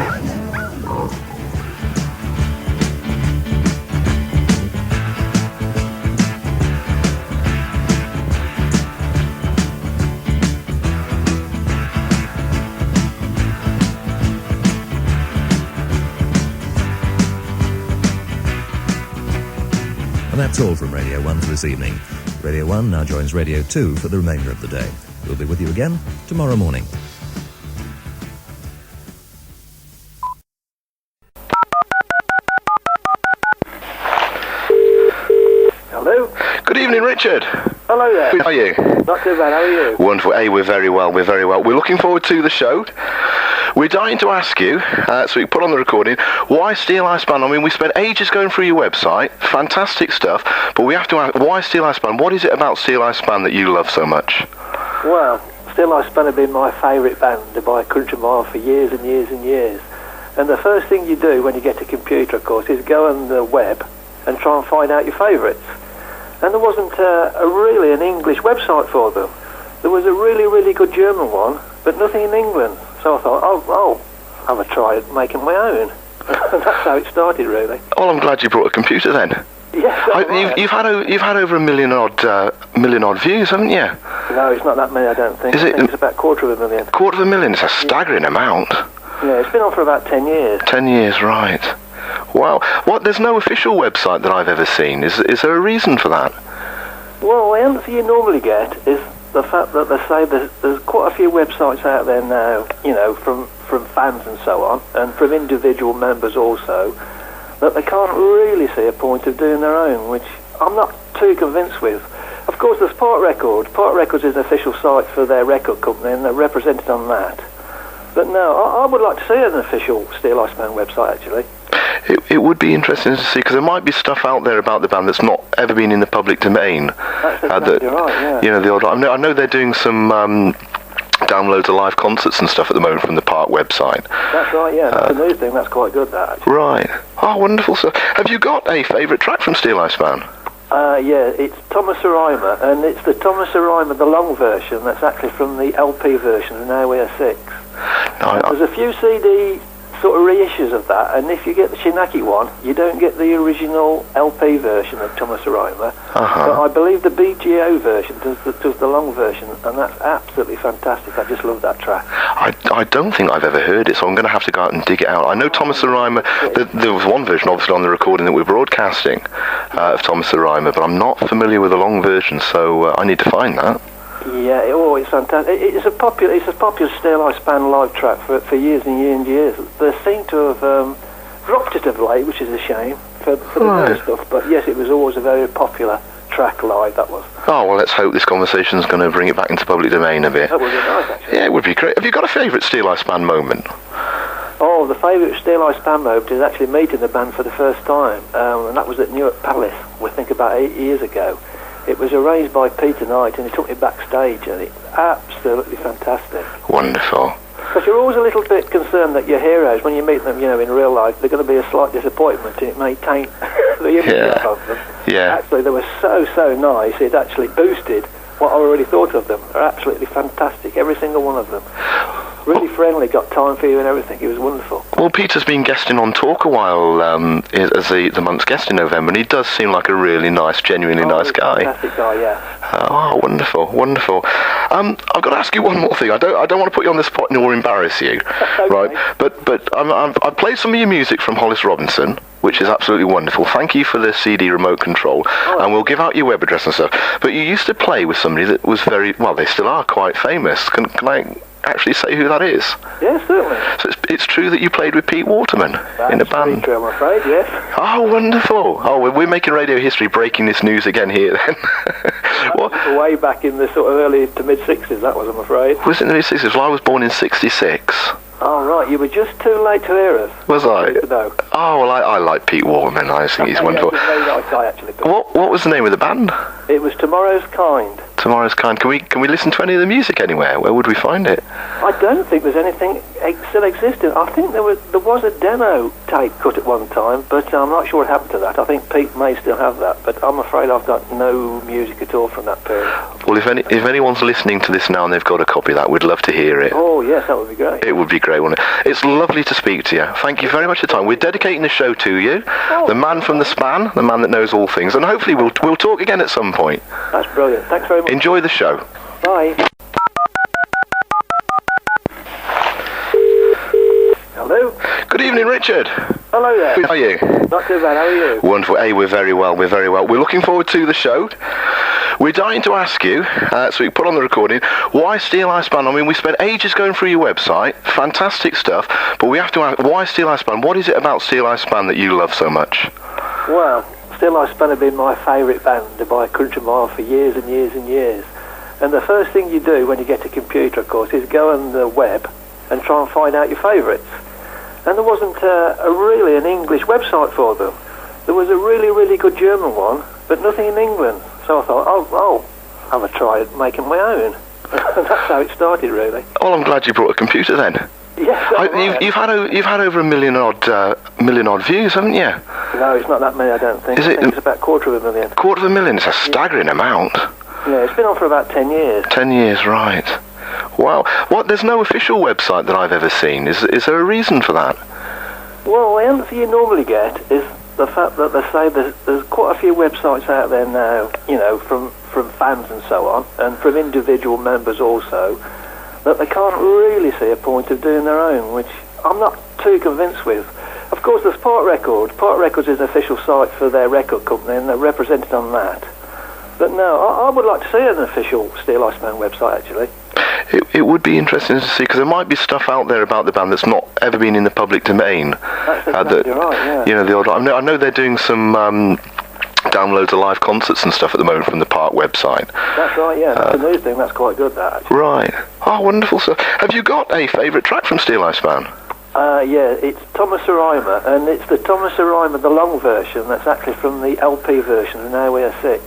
And that's all from Radio 1 for this evening. Radio 1 now joins Radio 2 for the remainder of the day. We'll be with you again tomorrow morning. Hello? Good evening, Richard. Hello there. How are you? Not too bad, how are you? Wonderful. Hey, we're very well. We're looking forward to the show. We're dying to ask you, so we put on the recording, why Steeleye Span? I mean, we spent ages going through your website, fantastic stuff, but we have to ask, why Steeleye Span? What is it about Steeleye Span that you love so much? Well, Steeleye Span have been my favourite band by a country mile for years and years and years. And the first thing you do when you get a computer, of course, is go on the web and try and find out your favourites. And there wasn't really an English website for them. There was a really, really good German one, but nothing in England. So I thought, I'll have a try at making my own. And that's how it started, really. Oh, I'm glad you brought a computer then. Yes, you've had over a million odd views, haven't you? No, it's not that many, I don't think. Is it? I think it's about 250,000. 250,000, it's a staggering amount. Yeah, it's been on for about 10 years. 10 years, right. Wow. What? There's no official website that I've ever seen. Is there a reason for that? Well, the answer you normally get is the fact that they say there's quite a few websites out there now, you know, from fans and so on, and from individual members also, that they can't really see a point of doing their own, which I'm not too convinced with. Of course, there's Part Records. Part Records is an official site for their record company, and they're represented on that. But no, I would like to see an official Steeleye Span website, actually. It would be interesting to see, because there might be stuff out there about the band that's not ever been in the public domain. That's exactly right, yeah. You know, the odd. I know they're doing some downloads of live concerts and stuff at the moment from the Park website. That's right, yeah. That's a new thing. That's quite good, that, actually. Right. Oh, wonderful stuff. Have you got a favourite track from Steeleye Span? Yeah, it's Thomas Arima, and it's the Thomas Arima, the long version, that's actually from the LP version of Now We Are Six. There's a few CD sort of reissues of that, and if you get the Shinaki one, you don't get the original LP version of Thomas Arima. But I believe the BGO version does the long version, and that's absolutely fantastic. I just love that track. I don't think I've ever heard it, so I'm going to have to go out and dig it out. I know Thomas Arima, there was one version obviously on the recording that we're broadcasting of Thomas Arima, but I'm not familiar with the long version, so I need to find that. Yeah, it's fantastic. It's a popular Steeleye Span live track for years and years and years. They seem to have dropped it of late, which is a shame for the other stuff. But yes, it was always a very popular track live, that was. Oh, well, let's hope this conversation's going to bring it back into public domain a bit. That would be nice, actually. Yeah, it would be great. Have you got a favourite Steeleye Span moment? Oh, the favourite Steeleye Span moment is actually meeting the band for the first time, and that was at Newark Palace, I think about 8 years ago. It was arranged by Peter Knight, and he took me backstage, and it's absolutely fantastic. Wonderful. Because you're always a little bit concerned that your heroes, when you meet them, you know, in real life, they're going to be a slight disappointment, and it may taint the image of them. Yeah. Actually, they were so nice, it actually boosted what I already thought of them. They're absolutely fantastic, every single one of them. Really friendly, got time for you and everything. It was wonderful. Well, Peter's been guesting on Talk a while as the month's guest in November, and he does seem like a really nice, genuinely nice guy. Fantastic guy, yeah. Oh, wonderful, wonderful. I've got to ask you one more thing. I don't want to put you on the spot nor embarrass you, right? But I played some of your music from Hollis Robinson, which is absolutely wonderful. Thank you for the CD remote control, and we'll give out your web address and stuff. But you used to play with somebody that was very, well, they still are quite famous. Can I actually say who that is? Yes, certainly. So it's true that you played with Pete Waterman in a band? True, I'm afraid, yes. Oh, wonderful. Oh, we're making radio history, breaking this news again here then. What? Way back in the sort of early to mid-60s, that was, I'm afraid. Was it in the mid-60s? Well, I was born in 66. Oh, right, you were just too late to hear us. Was I? No. Oh, well, I like Pete Waterman. I think he's wonderful. Yeah, he's a very nice guy, actually. What was the name of the band? It was Tomorrow's Kind. Tomorrow's Kind. Can we listen to any of the music anywhere? Where would we find it? I don't think there's anything still existing. I think there was a demo tape cut at one time, but I'm not sure what happened to that. I think Pete may still have that, but I'm afraid I've got no music at all from that period. Well, if anyone's listening to this now and they've got a copy of that, we'd love to hear it. Oh, yes, that would be great. It would be great, wouldn't it? It's lovely to speak to you. Thank you very much for your time. We're dedicating the show to you, the man from the span, the man that knows all things, and hopefully we'll talk again at some point. That's brilliant. Thanks very much. Enjoy the show. Bye. Hello. Good evening, Richard. Hello there. How are you? Not too bad. How are you? Wonderful. Hey, we're very well. We're very well. We're looking forward to the show. We're dying to ask you, so we put on the recording, why Steeleye Span? I mean, we spent ages going through your website, fantastic stuff, but we have to ask, why Steeleye Span? What is it about Steeleye Span that you love so much? Well, Steeleye Span have been my favourite band by a country mile for years and years and years. And the first thing you do when you get a computer, of course, is go on the web and try and find out your favourites. And there wasn't really an English website for them. There was a really, really good German one, but nothing in England. So I thought, I'll have a try at making my own. And that's how it started, really. Well, I'm glad you brought a computer then. Yes, you've had over a million odd views, haven't you? No, it's not that many, I don't think. I think it's about 250,000. 250,000, it's a staggering amount. Yeah, it's been on for about 10 years. 10 years, right. Wow. There's no official website that I've ever seen. Is there a reason for that? Well, the answer you normally get is the fact that they say there's quite a few websites out there now, you know, from fans and so on, and from individual members also, that they can't really see a point of doing their own, which I'm not too convinced with. Of course, there's Part Record. Part Records is an official site for their record company, and they're represented on that. But no, I would like to see an official Steeleye Span website, actually. It would be interesting to see, because there might be stuff out there about the band that's not ever been in the public domain. That's exactly right, yeah. You know, I know they're doing some downloads of live concerts and stuff at the moment from the Park website. That's right, yeah. That's a new thing. That's quite good, that, actually. Right. Oh, wonderful. So, have you got a favourite track from Steeleye Span? Yeah, it's Thomas Arima, and it's the Thomas Arima, the long version, that's actually from the LP version of Now We Are Six.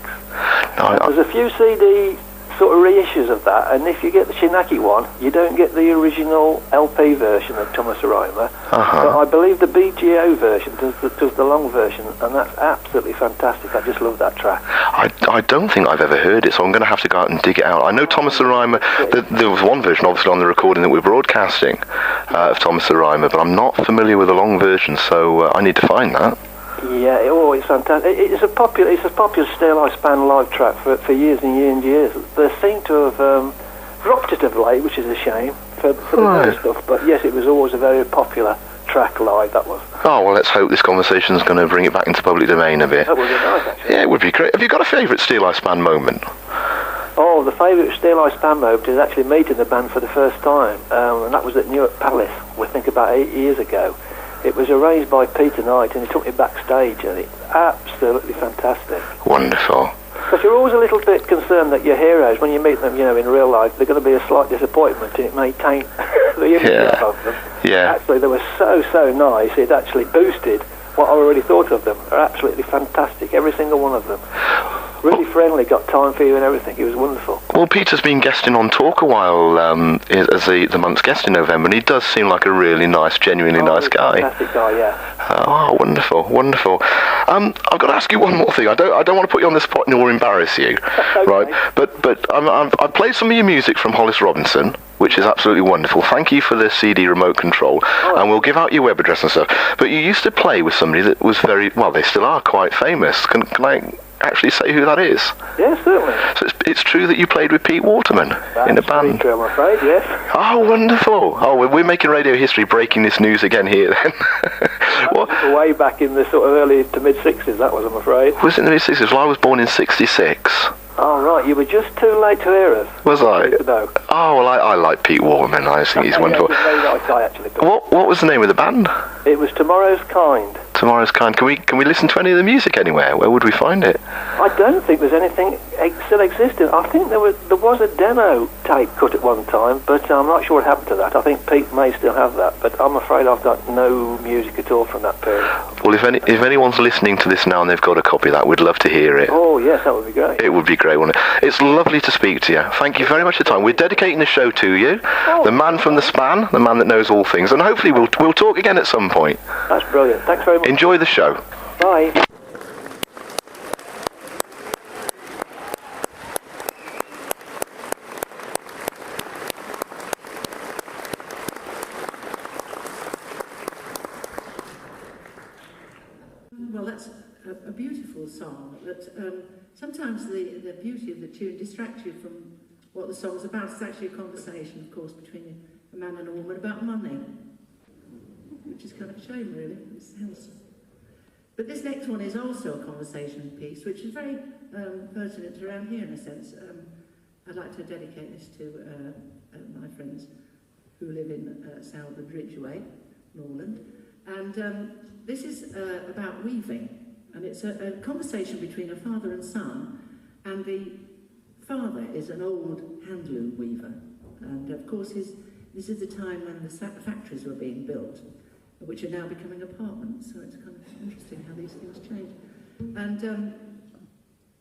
There's a few CD sort of reissues of that, and if you get the Shinaki one, you don't get the original LP version of Thomas Arima. But I believe the BGO version does the long version, and that's absolutely fantastic. I just love that track. I don't think I've ever heard it, so I'm going to have to go out and dig it out. I know Thomas Arima, there was one version obviously on the recording that we're broadcasting of Thomas Arima, but I'm not familiar with the long version, so I need to find that. Yeah, it's fantastic. It's a popular Steeleye Span live track for years and years and years. They seem to have dropped it of late, which is a shame for the other stuff. But yes, it was always a very popular track live, that was. Oh, well, let's hope this conversation is going to bring it back into public domain a bit. That would be nice, actually. Yeah, it would be great. Have you got a favourite Steeleye Span moment? Oh, the favourite Steeleye Span moment is actually meeting the band for the first time, and that was at Newark Palace, I think about 8 years ago. It was arranged by Peter Knight, and he took me backstage, and it's absolutely fantastic. Wonderful. Because you're always a little bit concerned that your heroes, when you meet them, you know, in real life, they're going to be a slight disappointment, and it may taint the image of them. Yeah. Actually, they were so nice, it actually boosted what I already thought of them. They're absolutely fantastic, every single one of them. Really friendly, got time for you and everything. It was wonderful. Well, Peter's been guesting on Talk a while as the month's guest in November, and he does seem like a really nice, genuinely nice guy. Fantastic guy, yeah. Oh, wonderful, wonderful. I've got to ask you one more thing. I don't want to put you on the spot nor embarrass you, right? But I've played some of your music from Hollis Robinson, which is absolutely wonderful. Thank you for the CD remote control, and we'll give out your web address and stuff. But you used to play with somebody that was very, well, they still are quite famous. Can I actually say who that is? Yeah, certainly. So it's true that you played with Pete Waterman in a band. That's true, I'm afraid, yes. Oh, wonderful. Oh, we're making radio history, breaking this news again here then. Way back in the sort of early to mid-60s, that was, I'm afraid. Was it in the mid-60s? Well, I was born in 66. Oh, right, you were just too late to hear us. Was I? No. Oh, well, I like Pete Waterman. I think he's wonderful. Yeah, he's a very nice guy, actually. What was the name of the band? It was Tomorrow's Kind. Tomorrow's Kind. Can we listen to any of the music anywhere? Where would we find it? I don't think there's anything still existing. I think there was a demo tape cut at one time, but I'm not sure what happened to that. I think Pete may still have that, but I'm afraid I've got no music at all from that period. Well, if anyone's listening to this now and they've got a copy of that, we'd love to hear it. Oh, yes, that would be great. It would be great, wouldn't it? It's lovely to speak to you. Thank you very much for your time. We're dedicating the show to you, the man from the span, the man that knows all things, and hopefully we'll talk again at some point. That's brilliant. Thanks very much. Enjoy the show. Bye. Well, that's a beautiful song, but sometimes the beauty of the tune distracts you from what the song's about. It's actually a conversation, of course, between a man and a woman about money, which is kind of a shame, really. It sounds... But this next one is also a conversation piece, which is very pertinent around here, in a sense. I'd like to dedicate this to my friends who live in Salford Ridgeway, Norland. And this is about weaving, and it's a conversation between a father and son, and the father is an old handloom weaver, and of course this is the time when the factories were being built, which are now becoming apartments, so it's kind of interesting how these things change.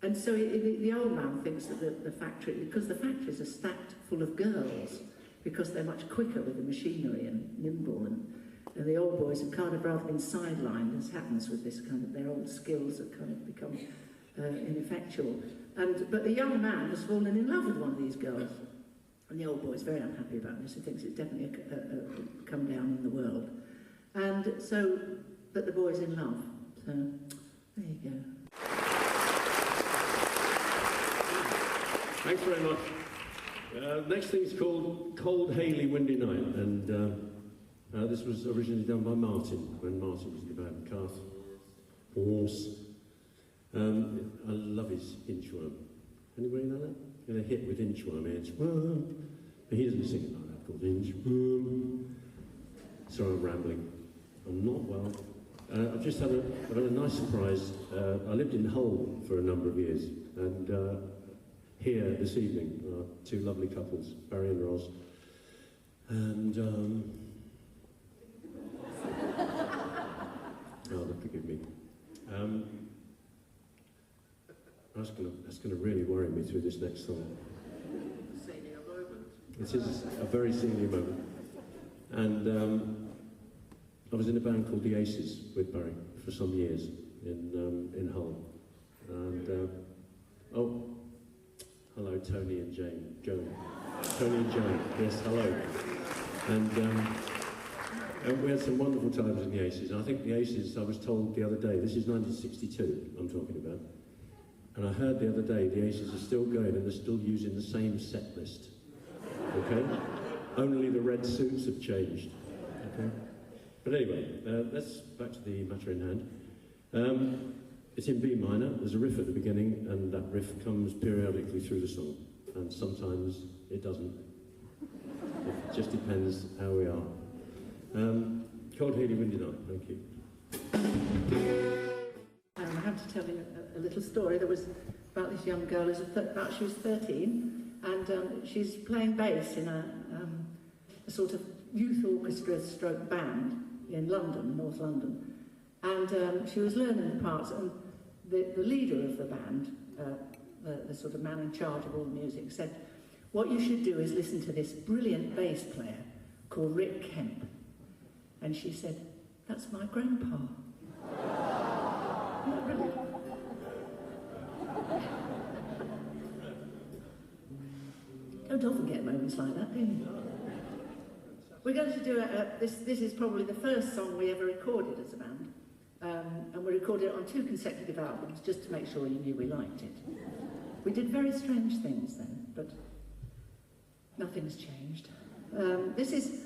And so the old man thinks that the factory, because the factories are stacked full of girls, because they're much quicker with the machinery and nimble, and the old boys have kind of rather been sidelined, as happens with this kind of their old skills that kind of become ineffectual. But the young man has fallen in love with one of these girls, and the old boy is very unhappy about this. He thinks it's definitely a come down in the world. And so, but the boy's in love. So there you go. Thanks very much. Next thing's called Cold Haley Windy Night, and this was originally done by Martin, when Martin was in the band, Carth Horse. I love his inchworm. Anybody know that? Got a hit with inchworm, inchworm. But he doesn't sing it like that, called inchworm. Sorry, I'm rambling. I'm not well. I've just had a nice surprise. I lived in Hull for a number of years, and here this evening are two lovely couples, Barry and Roz. And oh, forgive me. That's going to really worry me through this next song. Senior moment. It is a very senior moment. And I was in a band called the Aces with Barry for some years in Hull. And oh, hello, Tony and Jane. Tony and Jane. Yes, hello. And we had some wonderful times in the Aces. And I think the Aces, I was told the other day, this is 1962 I'm talking about, and I heard the other day the Aces are still going and they're still using the same set list. Okay? Only the red suits have changed. Okay? But anyway, let's back to the matter in hand. It's in B minor, there's a riff at the beginning, and that riff comes periodically through the song, and sometimes it doesn't. It just depends how we are. Cold Haley Windy Night, thank you. I have to tell you a little story. There was about this young girl she was 13, and she's playing bass in a sort of youth orchestra stroke band in London, North London. And she was learning the parts, and the leader of the band, the sort of man in charge of all the music, said, what you should do is listen to this brilliant bass player called Rick Kemp. And she said, that's my grandpa. Isn't that brilliant? Don't often get moments like that, do you? We're going to do this is probably the first song we ever recorded as a band. And we recorded it on 2 consecutive albums, just to make sure you knew we liked it. we did very strange things then, but nothing's changed. This is,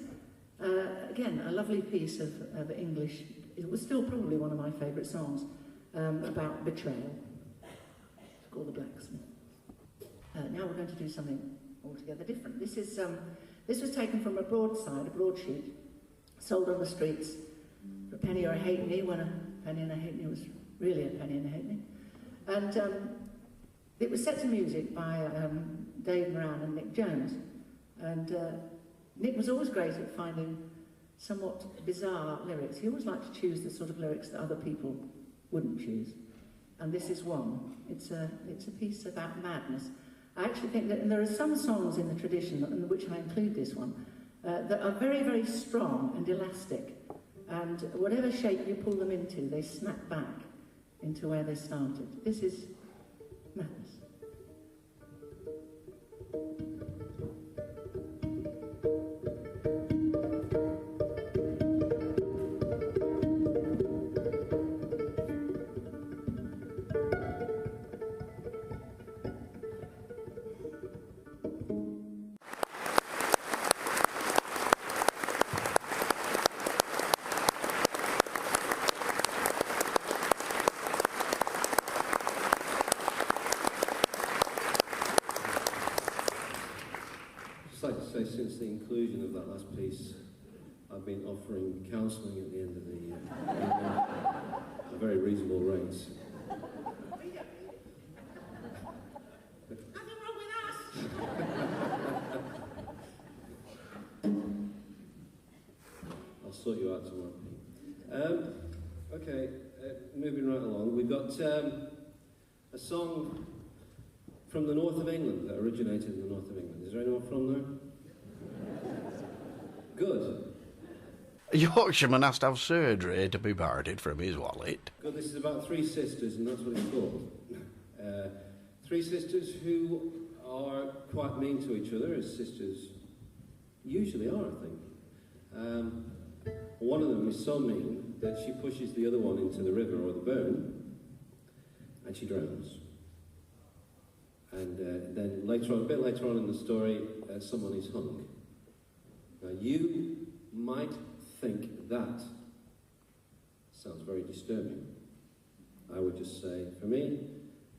again, a lovely piece of English. It was still probably one of my favourite songs about betrayal. It's called The Blacksmith. Now we're going to do something altogether different. This was taken from a broadsheet, sold on the streets for a penny or a halfpenny, when a penny and a halfpenny was really a penny and a halfpenny. And it was set to music by Dave Moran and Nick Jones. And Nick was always great at finding somewhat bizarre lyrics. He always liked to choose the sort of lyrics that other people wouldn't choose. And this is one. It's a piece about madness. I actually think that, and there are some songs in the tradition, in which I include this one, that are very, very strong and elastic. And whatever shape you pull them into, they snap back into where they started. This is madness. Since the inclusion of that last piece, I've been offering counselling at the end of the year at very reasonable rates. Nothing wrong with us. I'll sort you out tomorrow. Okay, moving right along. We've got a song from the north of England that originated in the north of England. Is there anyone from there? Good. A Yorkshireman has to have surgery to be parted from his wallet. Good. This is about three sisters, and that's what it's called. Three sisters who are quite mean to each other, as sisters usually are, I think. One of them is so mean that she pushes the other one into the river or the burn, and she drowns. And then later on, a bit later on in the story, someone is hung. Now, you might think that sounds very disturbing. I would just say, for me,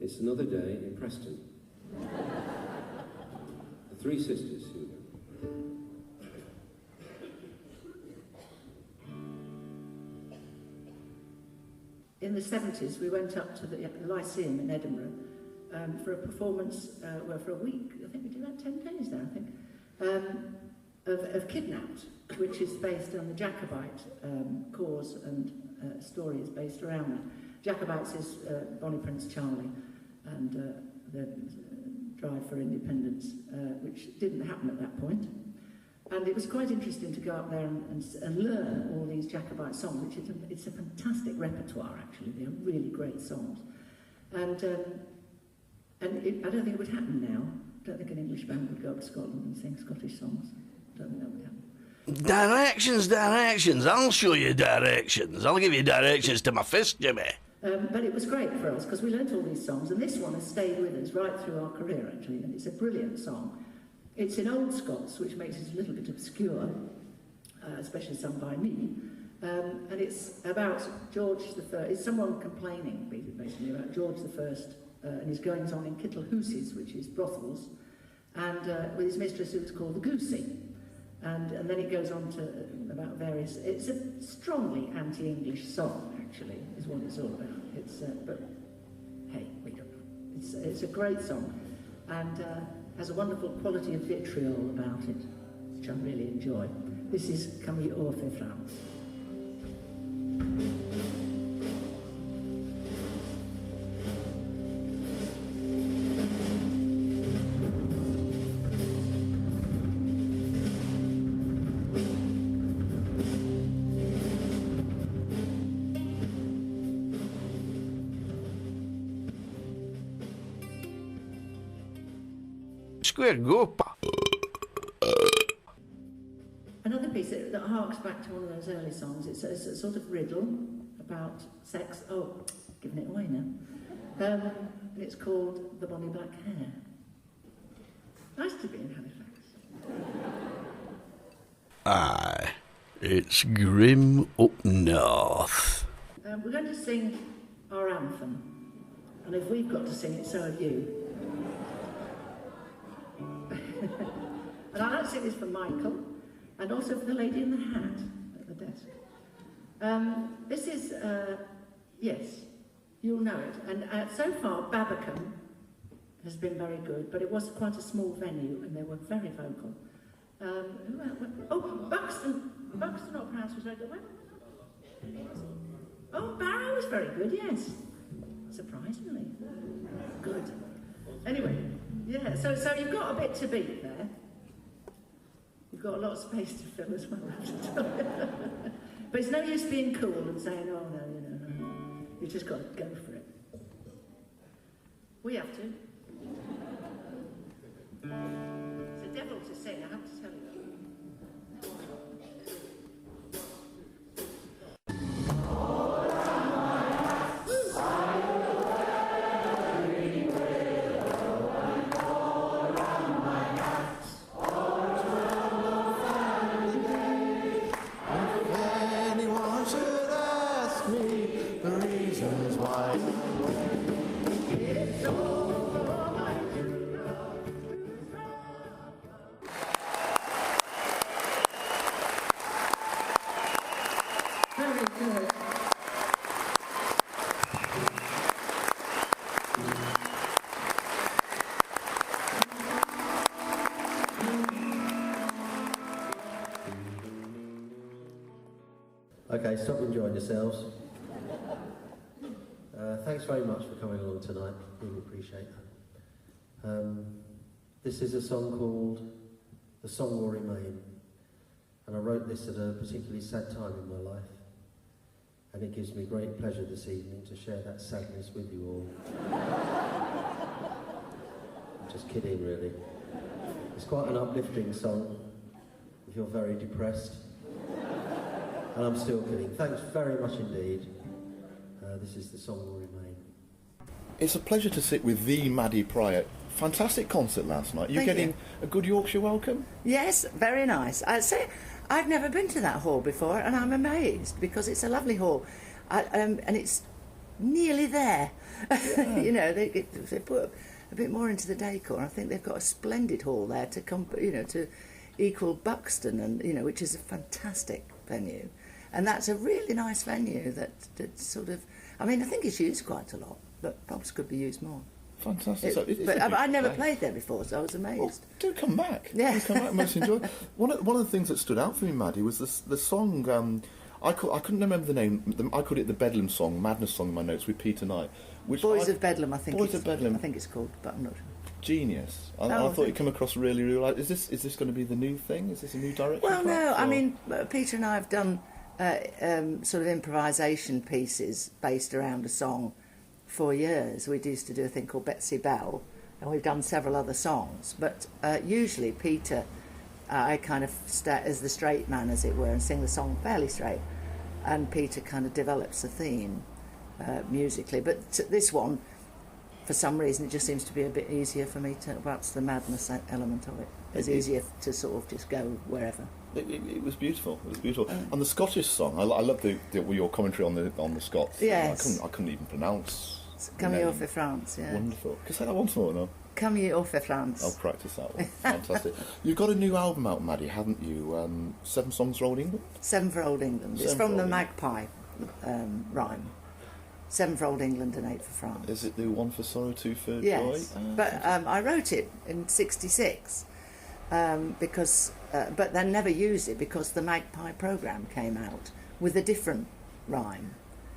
it's another day in Preston. The Three Sisters, here we go. In the 70s, we went up to the Lyceum in Edinburgh for a performance, for a week. I think we did about 10 days there, I think. Of Kidnapped, which is based on the Jacobite cause and story is based around that. Jacobites is Bonnie Prince Charlie and the drive for independence, which didn't happen at that point. And it was quite interesting to go up there and learn all these Jacobite songs, which it's a fantastic repertoire, actually. They're really great songs. And I don't think it would happen now. I don't think an English band would go up to Scotland and sing Scottish songs. I don't think that would happen. Directions. I'll show you directions. I'll give you directions to my fist, Jimmy. But it was great for us because we learnt all these songs, and this one has stayed with us right through our career, actually, and it's a brilliant song. It's in Old Scots, which makes it a little bit obscure, especially sung by me. And it's about George I. It's someone complaining, basically, about George I and his goings-on in Kittle-Hooses, which is brothels, and with his mistress who was called the Goosey. And then it goes on to about various... It's a strongly anti-English song, actually, is what it's all about. It's but hey, we don't know. It's a great song, and has a wonderful quality of vitriol about it, which I really enjoy. This is Kan vi åka fram. Another piece that harks back to one of those early songs, it's a sort of riddle about sex. Oh, giving it away now. and it's called The Bonny Black Hare. Nice to be in Halifax. Aye, it's grim up north. We're going to sing our anthem, and if we've got to sing it, so have you. And I'd like to sing this for Michael, and also for the lady in the hat at the desk. This is, yes, you'll know it. And so far, Babacom has been very good, but it was quite a small venue, and they were very vocal. Buxton Opera House was very good. Oh, Barrow was very good, yes. Surprisingly. Good. Anyway, yeah, so you've got a bit to beat there. You've got a lot of space to fill as well. But it's no use being cool and saying, oh, no, no. You've just got to go for it. We have to. It's a devil to sing, I have to tell you. Okay, stop enjoying yourselves. Thanks very much for coming along tonight. Really appreciate that. This is a song called The Song Will Remain. And I wrote this at a particularly sad time in my life. And it gives me great pleasure this evening to share that sadness with you all. I'm just kidding, really. It's quite an uplifting song if you're very depressed. And I'm still kidding. Thanks very much indeed. This is The Song Will Remain. It's a pleasure to sit with the Maddy Pryor. Fantastic concert last night. You're getting a good Yorkshire welcome? Yes, very nice. I'd say I've never been to that hall before, and I'm amazed because it's a lovely hall, and it's nearly there. Yeah. You know, they put a bit more into the decor. I think they've got a splendid hall there to to equal Buxton, and which is a fantastic venue. And that's a really nice venue that sort of, I think it's used quite a lot, but perhaps could be used more. Fantastic. But I'd never played there before, so I was amazed. Well, do come back. Yeah. Do come back. Most enjoy. One of the things that stood out for me, Maddy, was the song. I couldn't remember the name. I called it the Bedlam song, Madness song in my notes with Peter Knight. Boys of Bedlam, I think. Boys of Bedlam. I think it's called, but I'm not. Genius. I thought it came across really, really. Is this going to be the new thing? Is this a new direction? Well, no. Peter and I have done sort of improvisation pieces based around a song for years. We used to do a thing called Betsy Bell, and we've done several other songs. But usually Peter, I kind of as the straight man, as it were, and sing the song fairly straight, and Peter kind of develops a theme musically. But this one, for some reason, it just seems to be a bit easier for me to, perhaps the madness element of it. It's easier to sort of just go wherever. It was beautiful. It was beautiful. And the Scottish song, I love your commentary on the Scots. Yes. I couldn't even pronounce. Come you off of France, yeah. Wonderful. Can you say that once more, no? Come you off of France. I'll practice that one. Fantastic. You've got a new album out, Maddy, haven't you? 7 Songs for Old England? 7 for Old England. It's from the Magpie rhyme. 7 for Old England and 8 for France. Is it the 1 for sorrow, 2 for joy? Yes, but I wrote it in '66 because, but then never used it because the Magpie programme came out with a different rhyme,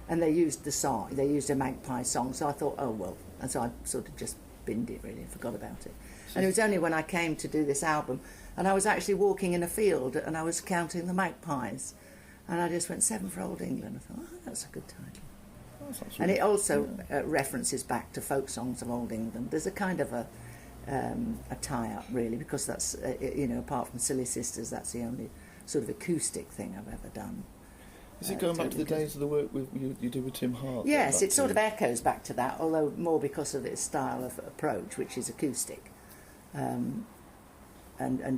and they used the song. They used a Magpie song, so I thought, oh well, and so I sort of just binned it really and forgot about it. And it was only when I came to do this album, and I was actually walking in a field and I was counting the magpies, and I just went 7 for Old England. I thought, oh, that's a good title. And it also references back to folk songs of Old England. There's a kind of a tie-up, really, because that's, apart from Silly Sisters, that's the only sort of acoustic thing I've ever done. Is it going back to the days of the work you did with Tim Hart? Yes, it sort of echoes back to that, although more because of its style of approach, which is acoustic and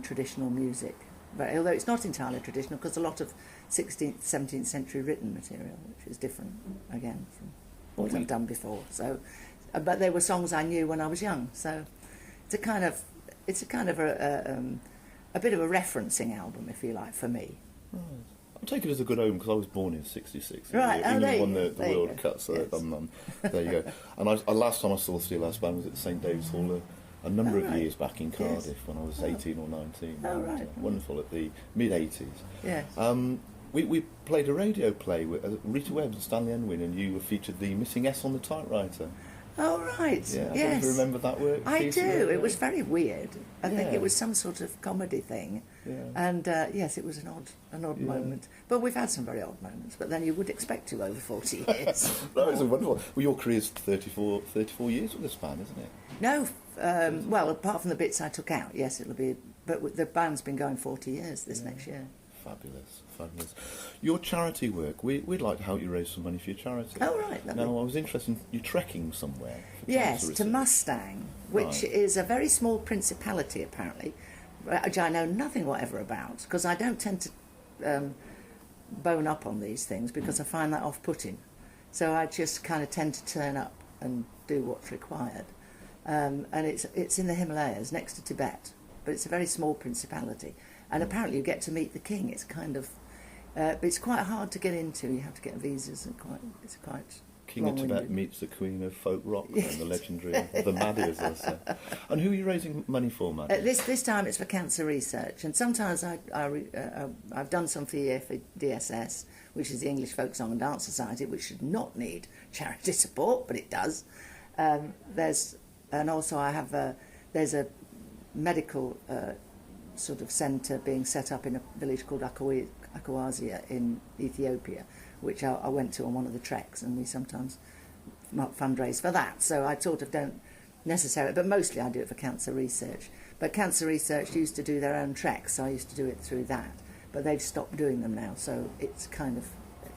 traditional music. But although it's not entirely traditional, because a lot of 16th, 17th century written material, which is different, again, from what I've done before. So, but they were songs I knew when I was young, so it's a kind of a bit of a referencing album, if you like, for me. Right. I'll take it as a good omen because I was born in '66. Right, England won the World Cup, so there you go. And I last time I saw Steeleye Band was at the St David's Hall a number of years back in Cardiff when I was 18 or 19. Oh, right. Wonderful, at the mid-'80s. Yes. We played a radio play with Rita Webb and Stanley Enwin, and you featured the missing S on the typewriter. Oh, right. Yeah, I don't know yes. if you remember that work. I do. It was very weird. I think it was some sort of comedy thing. Yeah. And, yes, it was an odd moment. But we've had some very odd moments, but then you would expect to over 40 years. No, it's wonderful. Well, your career's 34 years with this band, isn't it? No, well, apart from the bits I took out, yes, it'll be... But the band's been going 40 years this next year. Fabulous, fabulous. Your charity work, we'd like to help you raise some money for your charity. Oh, right. Lovely. Now, I was interested in you trekking somewhere. For Yes, cancer to research. Mustang, which is a very small principality, apparently, which I know nothing whatever about, because I don't tend to bone up on these things, because I find that off-putting. So I just kind of tend to turn up and do what's required. And it's in the Himalayas, next to Tibet, but it's a very small principality. And apparently you get to meet the king. It's kind of... but it's quite hard to get into. You have to get visas and it's quite King of Tibet meets the Queen of Folk Rock, and the legendary the Maddy, as they say. And who are you raising money for, Maddy? This time it's for cancer research, and sometimes I've done some for DSS, which is the English Folk Song and Dance Society, which should not need charity support, but it does. And also I have there's a medical sort of centre being set up in a village called Akawazia in Ethiopia, which I went to on one of the treks, and we sometimes fundraise for that. So I sort of don't necessarily, but mostly I do it for cancer research. But cancer research used to do their own treks, so I used to do it through that. But they've stopped doing them now, so it's kind of,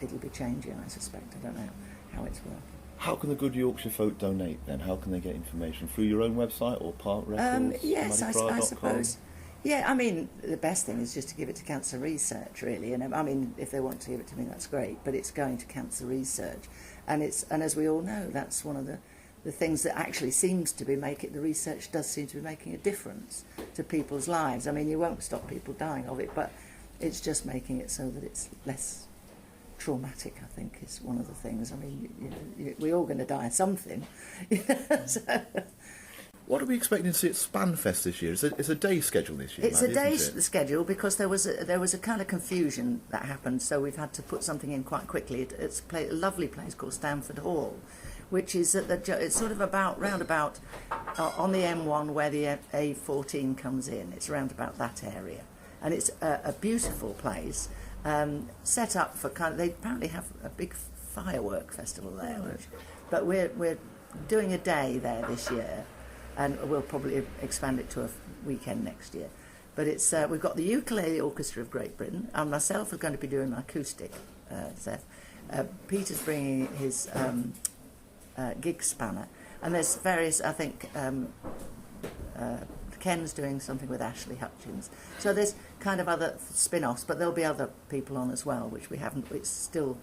it'll be changing, I suspect. I don't know how it's working. How can the good Yorkshire folk donate then? How can they get information? Through your own website or Park Records? Yes, I suppose. Yeah, I mean, the best thing is just to give it to cancer research, really. And I mean, if they want to give it to me, that's great. But it's going to cancer research, and as we all know, that's one of the things that actually seems to be the research does seem to be making a difference to people's lives. I mean, you won't stop people dying of it, but it's just making it so that it's less traumatic, I think, is one of the things. I mean, we're all going to die of something. So. What are we expecting to see at Spanfest this year? It's a day schedule this year. It's a day schedule because there was a kind of confusion that happened, so we've had to put something in quite quickly. It's a lovely place called Stamford Hall, which is it's sort of round about on the M1 where the A14 comes in. It's round about that area, and it's a beautiful place set up for they apparently have a big firework festival there, but we're doing a day there this year. And we'll probably expand it to a weekend next year. But it's we've got the Ukulele Orchestra of Great Britain, and myself are going to be doing acoustic stuff. Peter's bringing his gig spanner, and there's various, I think, Ken's doing something with Ashley Hutchins. So there's kind of other spin-offs, but there'll be other people on as well, which we haven't, it's still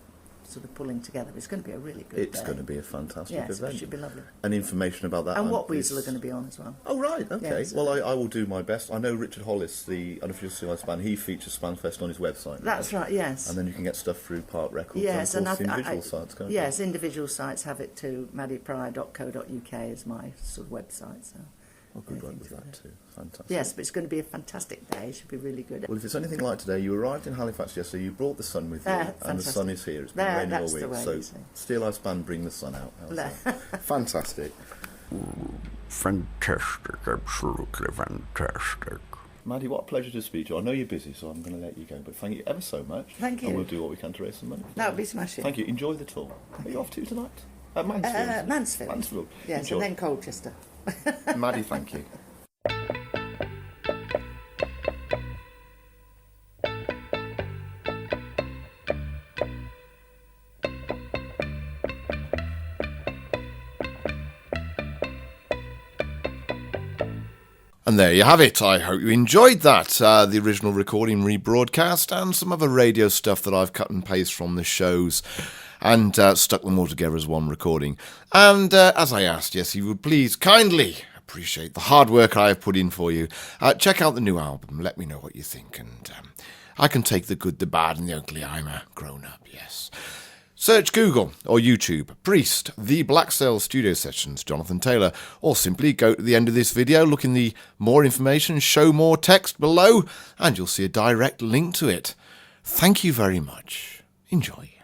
sort of pulling together. It's going to be a really good day. It's going to be a fantastic event. It should be lovely. And information about that. And What Weasel are going to be on as well. Oh, right, okay. Yes. Well, I will do my best. I know Richard Hollis, the unofficial Steeleye Span, he features Spanfest on his website. That's right, yes. And then you can get stuff through Park Records yes, and of course individual sites, can't you? Yes, individual sites have it too. maddypryor.co.uk is my sort of website, so... Oh, good luck with that too. Fantastic. Yes, but it's going to be a fantastic day. It should be really good. Well, if it's anything like today, you arrived in Halifax yesterday, you brought the sun with you, and the sun is here. It's been raining all week, so Steeleye Span, bring the sun out. Fantastic. Fantastic, absolutely fantastic. Maddy, what a pleasure to speak to you. I know you're busy, so I'm going to let you go, but thank you ever so much. Thank you. And we'll do what we can to raise some money. That would be smashing. Thank you. Enjoy the tour. Are you off to tonight? Mansfield. Mansfield. Yes, Enjoy. and then Colchester. Maddy, thank you. And there you have it. I hope you enjoyed that. The original recording rebroadcast and some other radio stuff that I've cut and pasted from the shows and stuck them all together as one recording. And as I asked, yes, you would please kindly appreciate the hard work I have put in for you. Check out the new album. Let me know what you think. And I can take the good, the bad, and the ugly. I'm a grown-up, yes. Search Google or YouTube, Priest, The Black Sail Studio Sessions, Jonathan Taylor, or simply go to the end of this video, look in the more information, show more text below, and you'll see a direct link to it. Thank you very much. Enjoy.